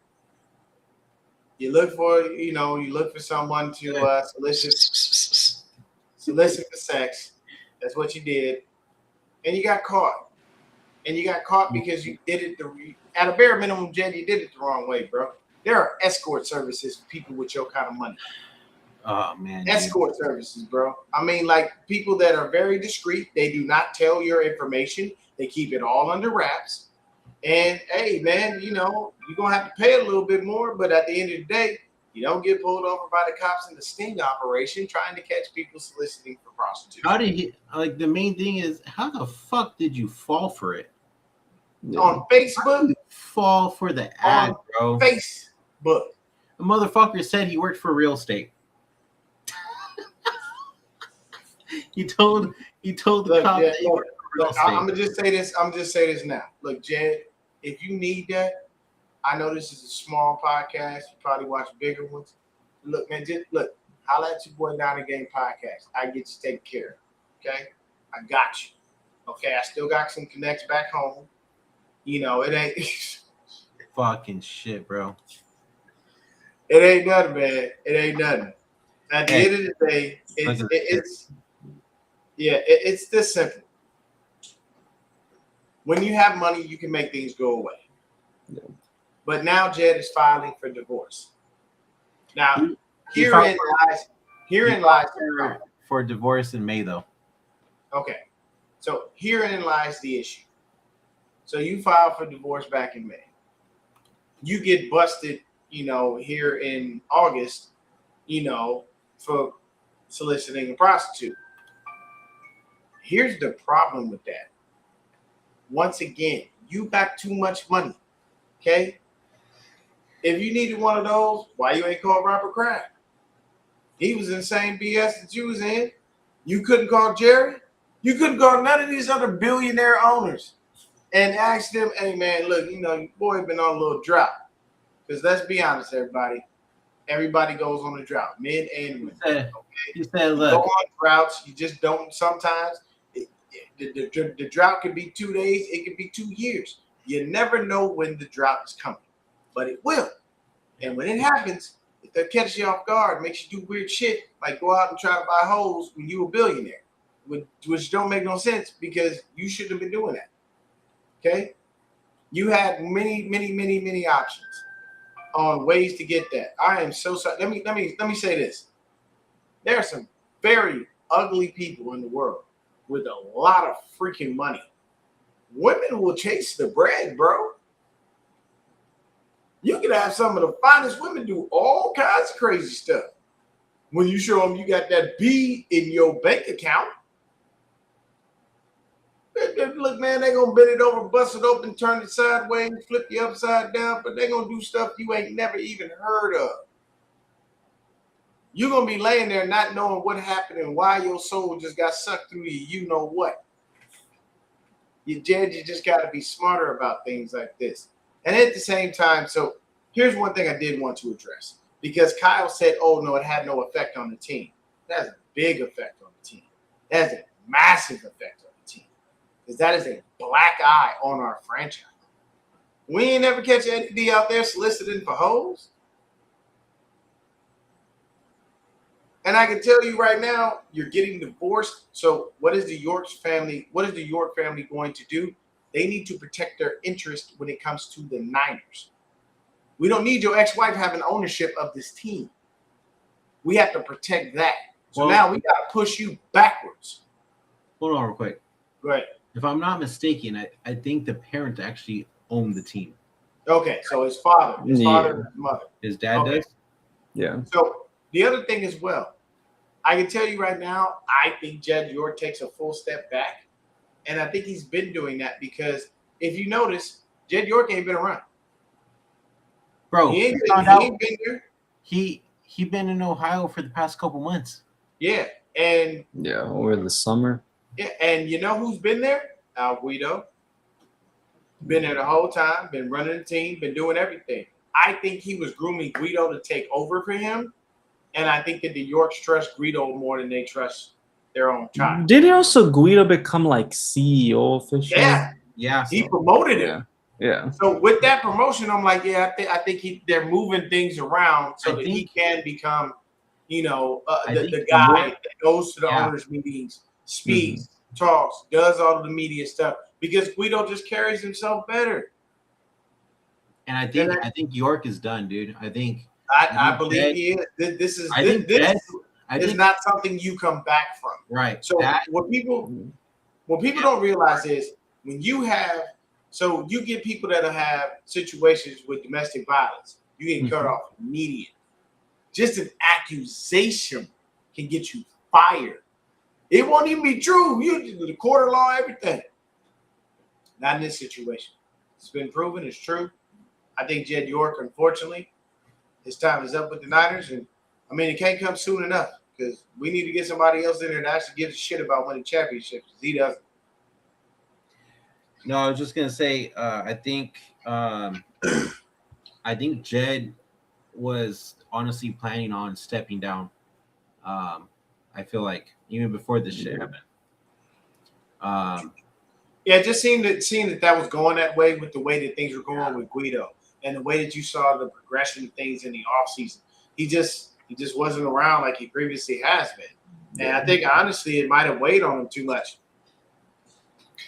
you look for someone to solicit for sex. That's what you did, and you got caught. And you got caught because you did it at a bare minimum, Jed. You did it the wrong way, bro. There are escort services for people with your kind of money. Oh man, escort services, bro. I mean, like people that are very discreet. They do not tell your information. They keep it all under wraps. And hey, man, you're gonna have to pay a little bit more. But at the end of the day, you don't get pulled over by the cops in the sting operation trying to catch people soliciting for prostitution. How did he? Like the main thing is, how the fuck did you fall for it? On Facebook, fall for the ad, bro. Facebook. The motherfucker said he worked for real estate. He told the cop that he worked for real estate. I'm gonna just say this now. Look, Jed, if you need that, I know this is a small podcast. You probably watch bigger ones. Look, man, holla at your boy Down the Game podcast. I get you taken care of. Okay, I got you. Okay, I still got some connects back home. It ain't fucking shit, bro. It ain't nothing, man. It ain't nothing. At the end of the day, it's this simple. When you have money, you can make things go away. Yeah. But now Jed is filing for divorce. Now, herein lies for divorce in May, though. Okay, so herein lies the issue. So you filed for divorce back in May. You get busted, here in August, for soliciting a prostitute. Here's the problem with that. Once again, you got too much money, okay? if you needed one of those, why you ain't called Robert Kraft? He was in the same BS that you was in. You couldn't call Jerry. You couldn't call none of these other billionaire owners and ask them, hey, man, look, you know, your boy been on a little drought. Because let's be honest, everybody goes on a drought, men and women. You said, look. Go on droughts. You just don't sometimes. The drought can be 2 days. It can be 2 years. You never know when the drought is coming, but it will. And when it happens, if they catch you off guard, makes you do weird shit, like go out and try to buy hoes when you a billionaire, which don't make no sense because you shouldn't have been doing that. Okay? You had many options on ways to get that. I am so sorry. Let me say this. There are some very ugly people in the world with a lot of freaking money. Women will chase the bread, bro. You can have some of the finest women do all kinds of crazy stuff. When you show them you got that B in your bank account, look, man, they're going to bend it over, bust it open, turn it sideways, flip you upside down, but they're going to do stuff you ain't never even heard of. You're going to be laying there not knowing what happened and why your soul just got sucked through you know what. You just got to be smarter about things like this. And at the same time, so here's one thing I did want to address. Because Kyle said, oh, no, it had no effect on the team. That has a big effect on the team. That has a massive effect on the team. Because that is a black eye on our franchise. We ain't never catch Eddie D out there soliciting for hoes. And I can tell you right now, you're getting divorced. So what is the York family going to do? They need to protect their interest when it comes to the Niners. We don't need your ex-wife having ownership of this team. We have to protect that. So now we got to push you backwards. Hold on real quick. Go ahead. If I'm not mistaken, I think the parents actually own the team. Okay, so his father, and his mother. His dad does? Yeah. So the other thing as well, I can tell you right now, I think Jed York takes a full step back. And I think he's been doing that because if you notice, Jed York ain't been around. Bro, he ain't been here. He been in Ohio for the past couple months. Yeah, and over the summer. Yeah, and you know who's been there? Al Guido. Been there the whole time, been running the team, been doing everything. I think he was grooming Guido to take over for him, and I think that the Yorks trust Guido more than they trust their own child. Didn't also Guido become like CEO officially? Yeah. He promoted him. Yeah. So with that promotion, I'm like, I think they're moving things around so that he can become, the guy that goes to the owners' meetings, speaks, talks, does all of the media stuff because Guido just carries himself better. And I think York is done, dude. I believe he is. This is not something you come back from. Right. So what people don't realize is when you get people that have situations with domestic violence, you get cut off immediately. Just an accusation can get you fired. It won't even be true. The court of law, everything. Not in this situation. It's been proven. It's true. I think Jed York, unfortunately, his time is up with the Niners. And, it can't come soon enough because we need to get somebody else in there that actually gives a shit about winning championships. He doesn't. No, I was just going to say, I think Jed was honestly planning on stepping down. I feel like even before this shit happened. Just seeing that was going that way with the way that things were going with Guido and the way that you saw the progression of things in the offseason. He just wasn't around like he previously has been. And I think honestly it might have weighed on him too much.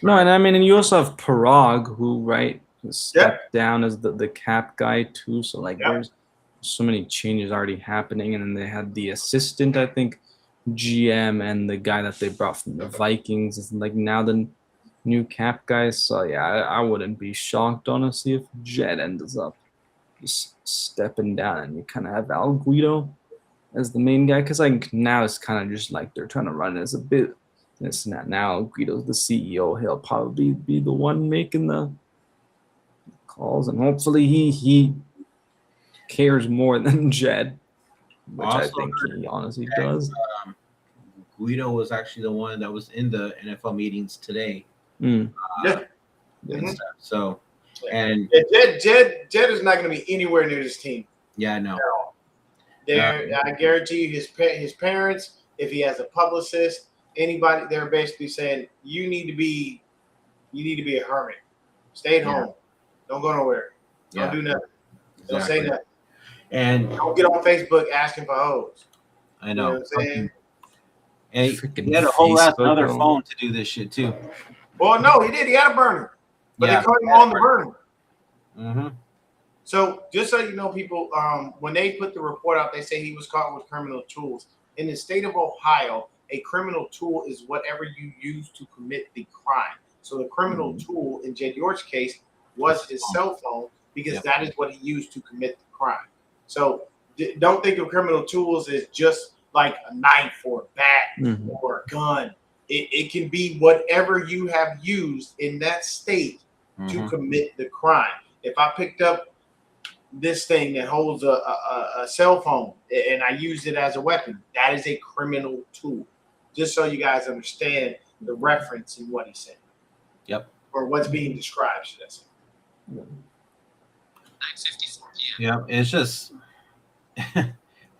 No, and you also have Parag, who stepped down as the cap guy too. So there's so many changes already happening, and then they had the assistant, I think, GM, and the guy that they brought from the Vikings is now the new cap guy. So I wouldn't be shocked honestly if Jed ends up just stepping down, and you kind of have Al Guido as the main guy because now it's kind of just they're trying to run it as a bit. It's not now. Guido's the CEO. He'll probably be the one making the calls, and hopefully he cares more than Jed, which I Also think he honestly that, does. Guido was actually the one that was in the NFL meetings today. Mm. Yeah. And stuff. So, Yeah. and Jed is not going to be anywhere near this team. yeah, no. I guarantee you, his parents, if he has a publicist, anybody, they're basically saying you need to be a hermit. Stay at home. Don't go nowhere. Don't do nothing. Don't say nothing. And don't get on Facebook asking for hoes. I know. You know what I'm saying? And Freaking he had a whole ass Facebook, another bro. phone to do this shit too. Well, no, he did. He had a burner, but Yeah, they caught him on the burner. Mm-hmm. So just so you know, people, when they put the report out, they say he was caught with criminal tools. In the state of Ohio, a criminal tool is whatever you use to commit the crime. So the criminal tool in Jed York's case was his cell phone because that is what he used to commit the crime. So don't think of criminal tools as just like a knife or a bat or a gun. It can be whatever you have used in that state to commit the crime. If I picked up this thing that holds a cell phone and I use it as a weapon, that is a criminal tool. Just so you guys understand the reference in what he said. Yep. Or what's being described, should I say. 9:54 p.m. Yeah, it's just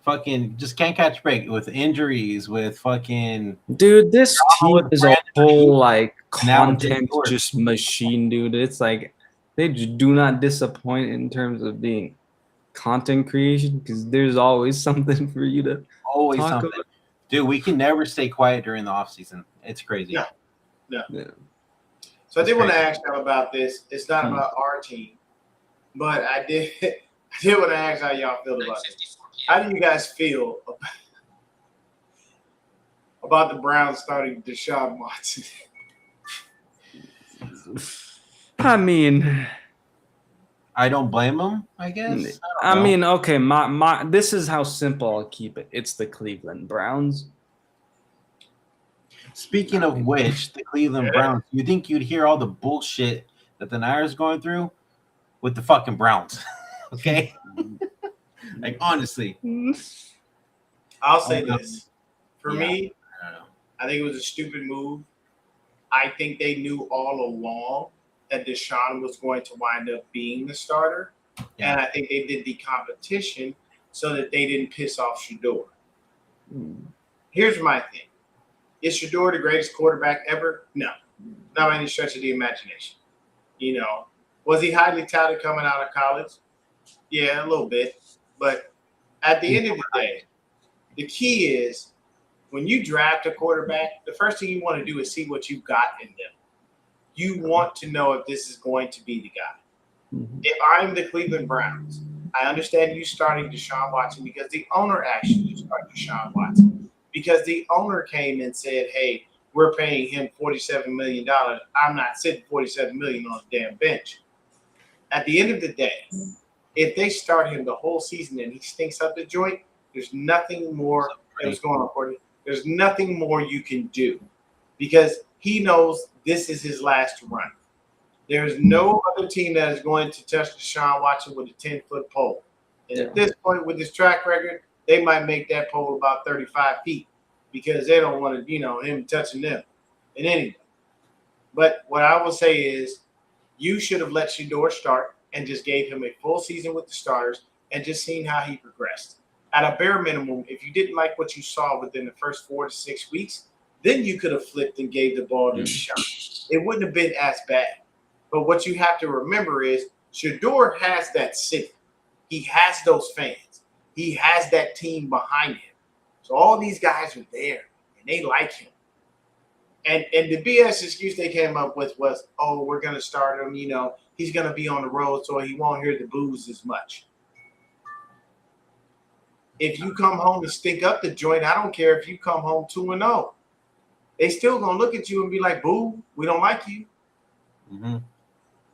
fucking just can't catch a break with injuries, with fucking Dude, this team is a whole like Now Jed content York. just machine, dude. It's like they just do not disappoint in terms of being content creation because there's always something for you to always talk something. about. Dude, we can never stay quiet during the off season. It's crazy. Yeah. Yeah. So I did want to ask y'all about this. It's not about our team, but I did want to ask how y'all feel about it. 9:54 p.m. How do you guys feel about the Browns starting Deshaun Watson? I mean, I don't blame him, I guess. I don't know. mean, okay, my this is how simple I'll keep it. It's the Cleveland Browns. Speaking of which, the Cleveland Browns, you think you'd hear all the bullshit that the Niners going through with the fucking Browns? Okay? Like, honestly. I'll say this. For Yeah. me, I don't know. I think it was a stupid move. I think they knew all along that Deshaun was going to wind up being the starter. Yeah. And I think they did the competition so that they didn't piss off Shador. Here's my thing. Is Shador the greatest quarterback ever? No. Not by any stretch of the imagination. You know, was he highly touted coming out of college? Yeah, a little bit. But at the end of the day, the key is when you draft a quarterback, the first thing you want to do is see what you've got in them. You want to know if this is going to be the guy. If I'm the Cleveland Browns, I understand you starting Deshaun Watson because the owner asked you to start Deshaun Watson. Because the owner came and said, hey, we're paying him $47 million. I'm not sitting $47 million on the damn bench. At the end of the day, if they start him the whole season and he stinks up the joint, there's nothing more. Hey, what's going on, Courtney? There's nothing more you can do because he knows this is his last run. There's no other team that is going to touch Deshaun Watson with a 10-foot pole. And at this point, with his track record, they might make that pole about 35 feet because they don't want to, him touching them in anything. But what I will say is you should have let Shador start and just gave him a full season with the starters and just seen how he progressed. At a bare minimum, if you didn't like what you saw within the first 4 to 6 weeks, then you could have flipped and gave the ball to Deshaun. It wouldn't have been as bad. But what you have to remember is Shador has that city. He has those fans. He has that team behind him. So all these guys are there, and they like him. And the BS excuse they came up with was, oh, we're going to start him. He's going to be on the road, so he won't hear the boos as much. If you come home and stink up the joint, I don't care if you come home 2-0. They still going to look at you and be like, boo, we don't like you. Mm-hmm.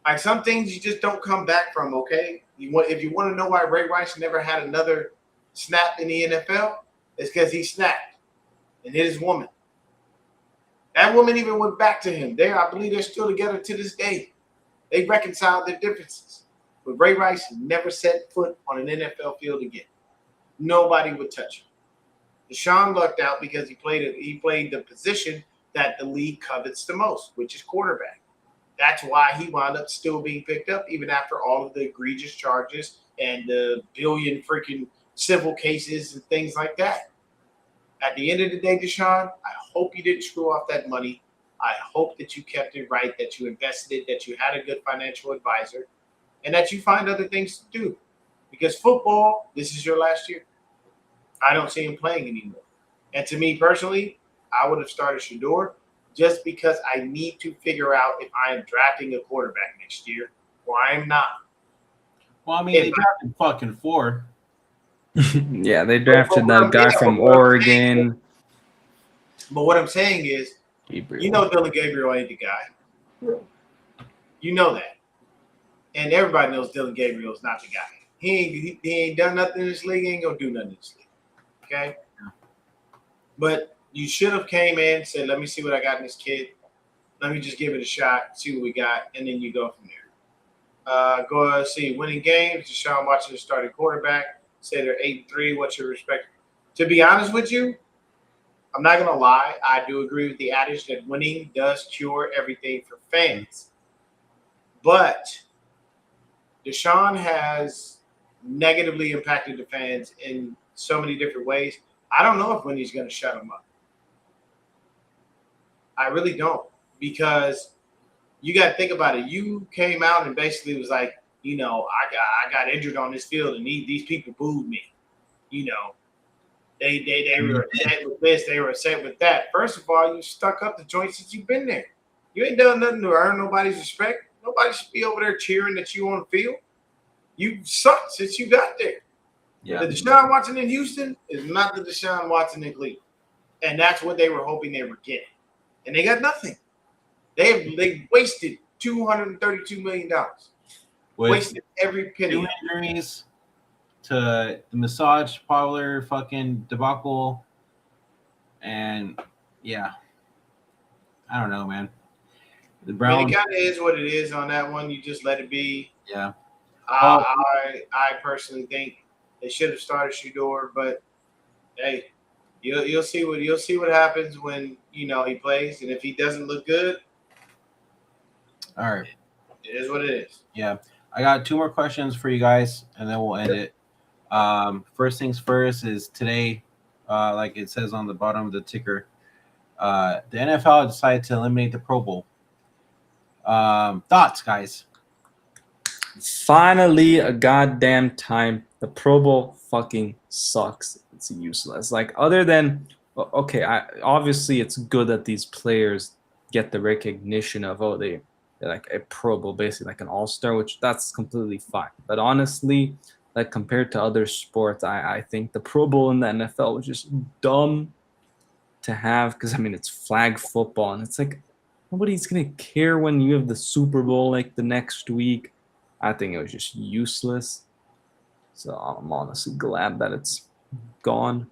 Like some things you just don't come back from, okay? If you want to know why Ray Rice never had another snap in the NFL, it's because he snapped and hit his woman. That woman even went back to him. I believe they're still together to this day. They reconciled their differences. But Ray Rice never set foot on an NFL field again. Nobody would touch him. Deshaun lucked out because he played the position that the league covets the most, which is quarterback. That's why he wound up still being picked up even after all of the egregious charges and the billion freaking civil cases and things like that. At the end of the day, Deshaun, I hope you didn't screw off that money. I hope that you kept it right, that you invested it, that you had a good financial advisor, and that you find other things to do. Because football, this is your last year. I don't see him playing anymore. And to me personally, I would have started Shador just because I need to figure out if I am drafting a quarterback next year or I am not. Well, I mean, they drafted fucking 4. Yeah, they drafted that guy from Oregon. But what I'm saying is, you know Dylan Gabriel ain't the guy. You know that. And everybody knows Dylan Gabriel is not the guy. He ain't done nothing in this league. He ain't going to do nothing in this league. Okay? But you should have came in and said, let me see what I got in this kid. Let me just give it a shot, see what we got, and then you go from there. Go see winning games. Deshaun Watson is starting quarterback. Say they're 8-3. What's your respect? To be honest with you, I'm not going to lie. I do agree with the adage that winning does cure everything for fans. But Deshaun has negatively impacted the fans in so many different ways. I don't know if Wendy's going to shut him up. I really don't, because you got to think about it. You came out and basically was like, you know, I got injured on this field and these people booed me. You know, they were upset with this, they were upset with that. First of all, you stuck up the joint since you've been there. You ain't done nothing to earn nobody's respect. Nobody should be over there cheering that you on the field. You sucked since you got there. Yeah. The Deshaun Watson in Houston is not the Deshaun Watson in Cleveland. And that's what they were hoping they were getting. And they got nothing. They wasted $232 million. Wasted every penny. 2 injuries to the massage parlor fucking debacle. And yeah. I don't know, man. The Browns. I mean, it kind of is what it is on that one. You just let it be. Yeah. I personally think they should have started Shador, but hey, you'll see what happens when he plays, and if he doesn't look good, All right. it is what it is. Yeah. I got 2 more questions for you guys, and then we'll end it. First things first is today, like it says on the bottom of the ticker, the NFL decided to eliminate the Pro Bowl. Thoughts, guys? Finally, a goddamn time. The Pro Bowl fucking sucks. It's useless. Like, other than, okay, obviously it's good that these players get the recognition of, they're like a Pro Bowl, basically like an all-star, which that's completely fine. But honestly, like compared to other sports, I think the Pro Bowl in the NFL was just dumb to have, because I mean it's flag football, and it's like nobody's gonna care when you have the Super Bowl like the next week. I think it was just useless. So I'm honestly glad that it's gone.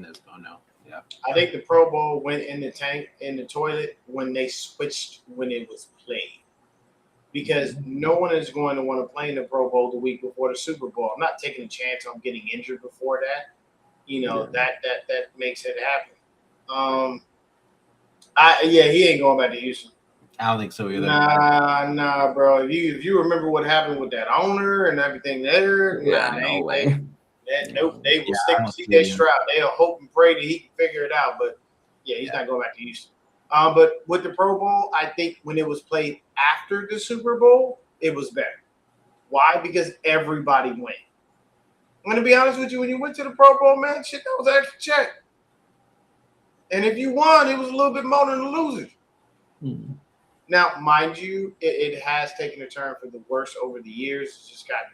It's gone now. Yeah. I think the Pro Bowl went in the toilet when they switched when it was played. Because no one is going to want to play in the Pro Bowl the week before the Super Bowl. I'm not taking a chance on getting injured before that. That makes it happen. He ain't going back to Houston. I don't think so either. Nah, bro. If you remember what happened with that owner and everything there, no way. Nope, they will stick with CJ Stroud. They'll hope and pray that he can figure it out. But yeah, he's not going back to Houston. But with the Pro Bowl, I think when it was played after the Super Bowl, it was better. Why? Because everybody went. I'm going to be honest with you. When you went to the Pro Bowl, man, shit, that was an extra check. And if you won, it was a little bit more than the losers. Hmm. Now, mind you, it has taken a turn for the worse over the years. It's just gotten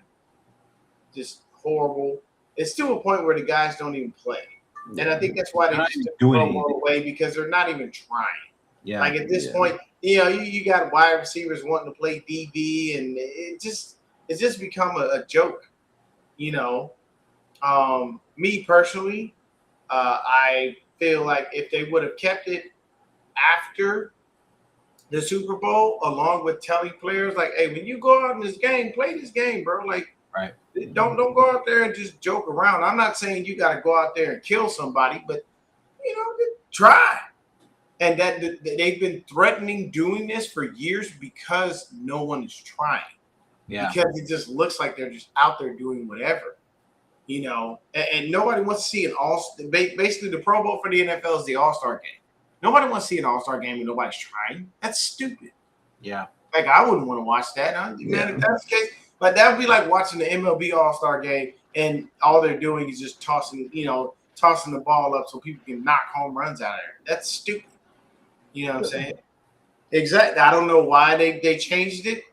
just horrible. It's to a point where the guys don't even play. And I think that's why they just took the Pro Bowl away, because they're not even trying. Yeah. Like at this point, you got wide receivers wanting to play DB, and it's just become a joke. Me personally, I feel like if they would have kept it after the Super Bowl, along with telling players like, "Hey, when you go out in this game, play this game, bro. Like, Right. don't go out there and just joke around. I'm not saying you got to go out there and kill somebody, but try." And that they've been threatening doing this for years because no one is trying. Yeah. Because it just looks like they're just out there doing whatever. And nobody wants to see an basically the Pro Bowl for the NFL is the All-Star game. Nobody wants to see an All-Star game and nobody's trying. That's stupid. Yeah. Like, I wouldn't want to watch that. Man, if that's the case, but that would be like watching the MLB All-Star game and all they're doing is just tossing the ball up so people can knock home runs out of there. That's stupid. You know what I'm saying? Exactly. I don't know why they changed it.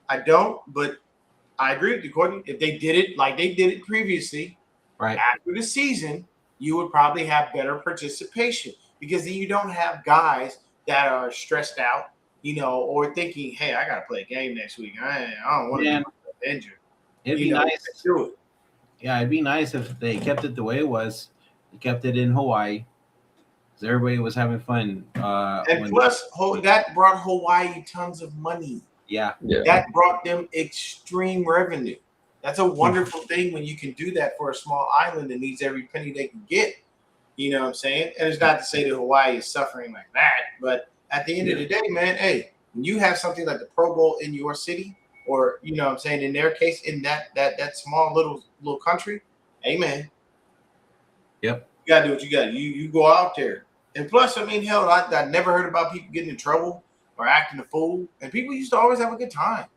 I don't, but I agree with you, Courtney. If they did it like they did it previously, Right. after the season, you would probably have better participation because then you don't have guys that are stressed out, or thinking, "Hey, I got to play a game next week. I don't want to be injured." It'd be nice. Yeah, it'd be nice if they kept it the way it was. They kept it in Hawaii. Because everybody was having fun. And plus, that brought Hawaii tons of money. Yeah. That brought them extreme revenue. That's a wonderful thing when you can do that for a small island that needs every penny they can get. You know what I'm saying? And it's not to say that Hawaii is suffering like that, but at the end of the day, man, hey, when you have something like the Pro Bowl in your city, or you know what I'm saying, in their case, in that small little country, hey man. Yep. You gotta do what you gotta. You go out there. And plus, I mean, hell, I never heard about people getting in trouble or acting a fool. And people used to always have a good time.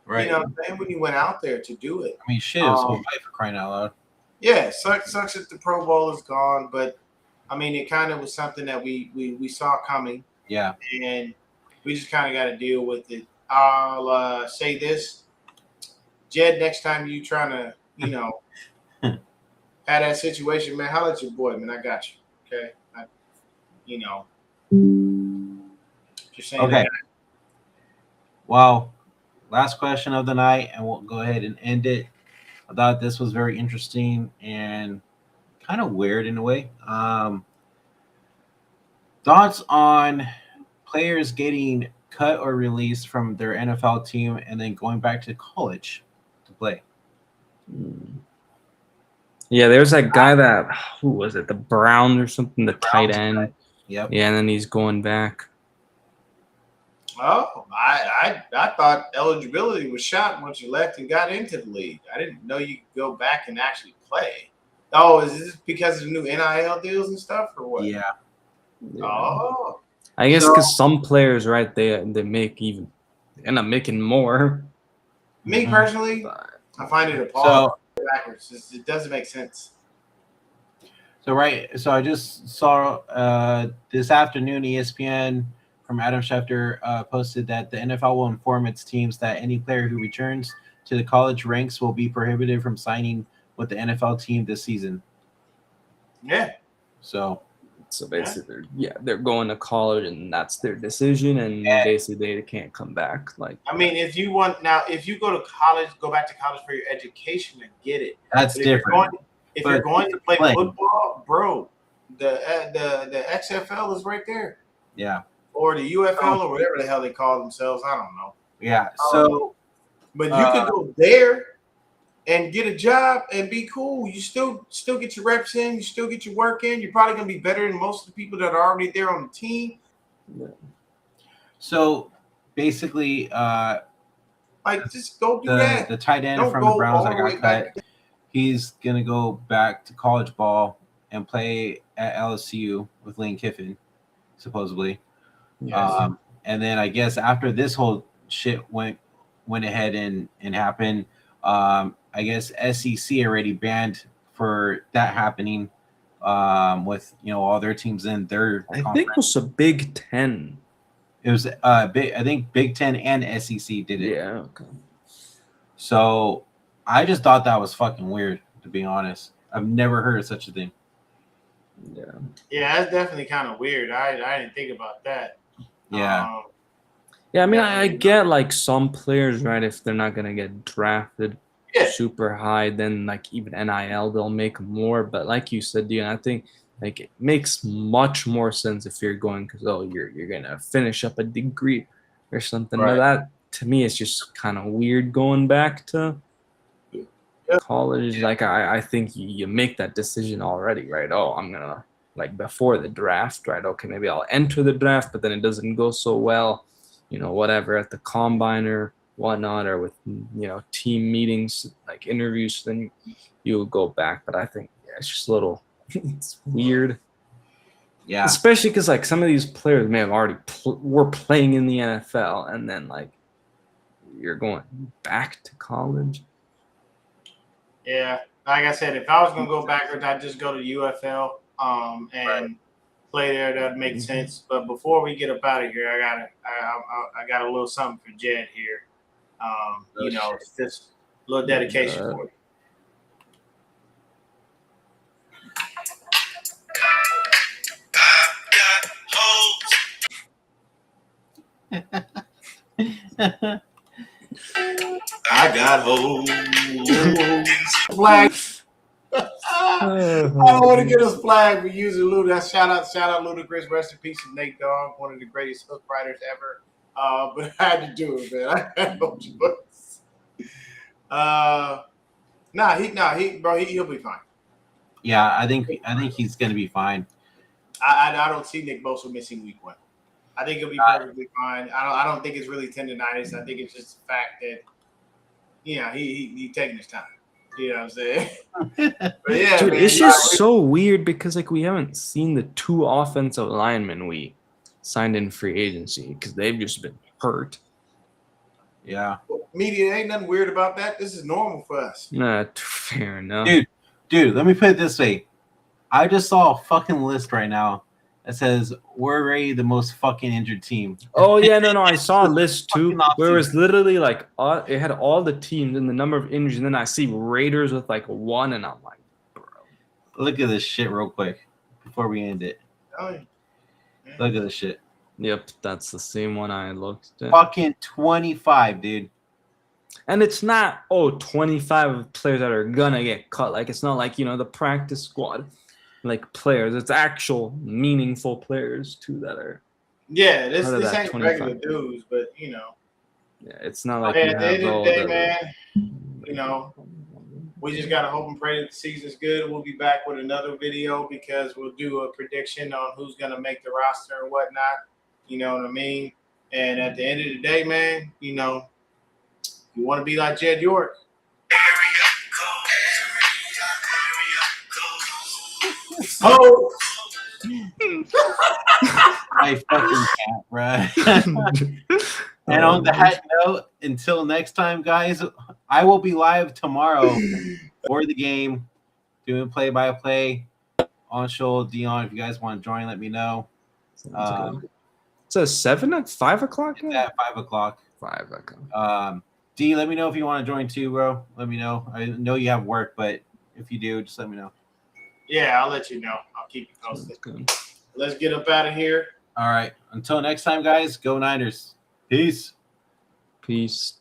Right. You know what I'm saying? When you went out there to do it. I mean, shit, it was Hawaii for crying out loud. Yeah, sucks that the Pro Bowl is gone, but I mean, it kind of was something that we saw coming. Yeah. And we just kind of got to deal with it. I'll say this. Jed, next time you trying to, have that situation, man, holler at your boy, man. I got you. Okay? Just saying. Okay. Well, last question of the night, and we'll go ahead and end it. I thought this was very interesting and kind of weird in a way. Thoughts on players getting cut or released from their NFL team and then going back to college to play? Yeah, there's that guy who was it? The Browns or something, the tight end. Yep. Yeah, and then he's going back. Oh, I thought eligibility was shot once you left and got into the league. I didn't know you could go back and actually play. Oh, is this because of the new NIL deals and stuff, or what? Yeah. Oh, I guess because some players, right, they end up making more. Me personally, I find it appalling. Backwards. It doesn't make sense. So I just saw this afternoon ESPN from Adam Schefter posted that the NFL will inform its teams that any player who returns to the college ranks will be prohibited from signing with the NFL team this season. Yeah. So basically, they're going to college, and that's their decision, and basically they can't come back. Like, I mean, if you go to college, go back to college for your education, and get it. That's different. If you're going to play football, bro, the XFL is right there. Yeah. Or the UFL or whatever the hell they call themselves. I don't know. Yeah. So, but you could go there and get a job and be cool. You still get your reps in. You still get your work in. You're probably going to be better than most of the people that are already there on the team. So, basically, just go do that. The tight end from the Browns that got cut, he's going to go back to college ball and play at LSU with Lane Kiffin, supposedly. Yes. And then I guess after this whole shit went ahead and happened, I guess SEC already banned for that happening with all their teams in their I think it was a Big Ten. It was I think Big Ten and SEC did it. Yeah. Okay. So I just thought that was fucking weird, to be honest. I've never heard of such a thing. Yeah. Yeah, that's definitely kind of weird. I didn't think about that. Yeah. I mean, I get like some players, right? If they're not gonna get drafted, super high, then like even NIL they'll make more. But like you said, Dion, I think like it makes much more sense if you're going because you're gonna finish up a degree or something. Right. But that to me is just kind of weird going back to college. Like I think you make that decision already, right? Oh, I'm gonna like before the draft, right? Okay, maybe I'll enter the draft, but then it doesn't go so well, whatever at the combine or whatnot, or with team meetings, like interviews, then you'll go back. But I think it's just a little, it's weird. Yeah. Especially because like some of these players may have already were playing in the NFL, and then like you're going back to college. Yeah, like I said, if I was gonna go backwards, I'd just go to UFL and play there. That'd make sense. But before we get up out of here, I got a little something for Jed here. It's just a little dedication for you. I got hoes. Flag. I don't want to get us flagged for using Luda. Shout out Ludacris. Rest in peace to Nate Dogg, one of the greatest hook writers ever. But I had to do it, man. I had no choice. He'll be fine. Yeah, I think he's gonna be fine. I don't see Nick Bosa missing week 1. I think he'll be perfectly fine. I don't think it's really tendonitis. I think it's just the fact that he taking his time. You know what I'm saying? But yeah, dude, man, it's just so weird because like we haven't seen the 2 offensive linemen we signed in free agency because they've just been hurt. Yeah. Media ain't nothing weird about that. This is normal for us. Nah, fair enough. Dude, let me put it this way. I just saw a fucking list right now that says we're already the most fucking injured team. Oh yeah, no, I saw a list too where it was literally like it had all the teams and the number of injuries, and then I see Raiders with like 1, and I'm like, bro. Look at this shit real quick before we end it. Oh, yeah. Look at this shit. Yep, that's the same one I looked at. Fucking 25, dude. And it's not 25 players that are gonna get cut. Like it's not like the practice squad like players. It's actual meaningful players too that are. Yeah, this ain't 25. regular dudes, but Yeah, it's not like at the end of the day, man. We just gotta hope and pray that the season's good. We'll be back with another video because we'll do a prediction on who's gonna make the roster and whatnot. You know what I mean? And at the end of the day, man, you want to be like Jed York. Oh, I fucking can't, bro. And on that note, until next time, guys, I will be live tomorrow for the game, doing play-by-play on show. Dion, if you guys want to join, let me know. It's a 7 at 5 o'clock. It's at 5 o'clock. 5 o'clock. D, let me know if you want to join too, bro. Let me know. I know you have work, but if you do, just let me know. Yeah, I'll let you know. I'll keep you posted. Let's get up out of here. All right. Until next time, guys, go Niners. Peace. Peace.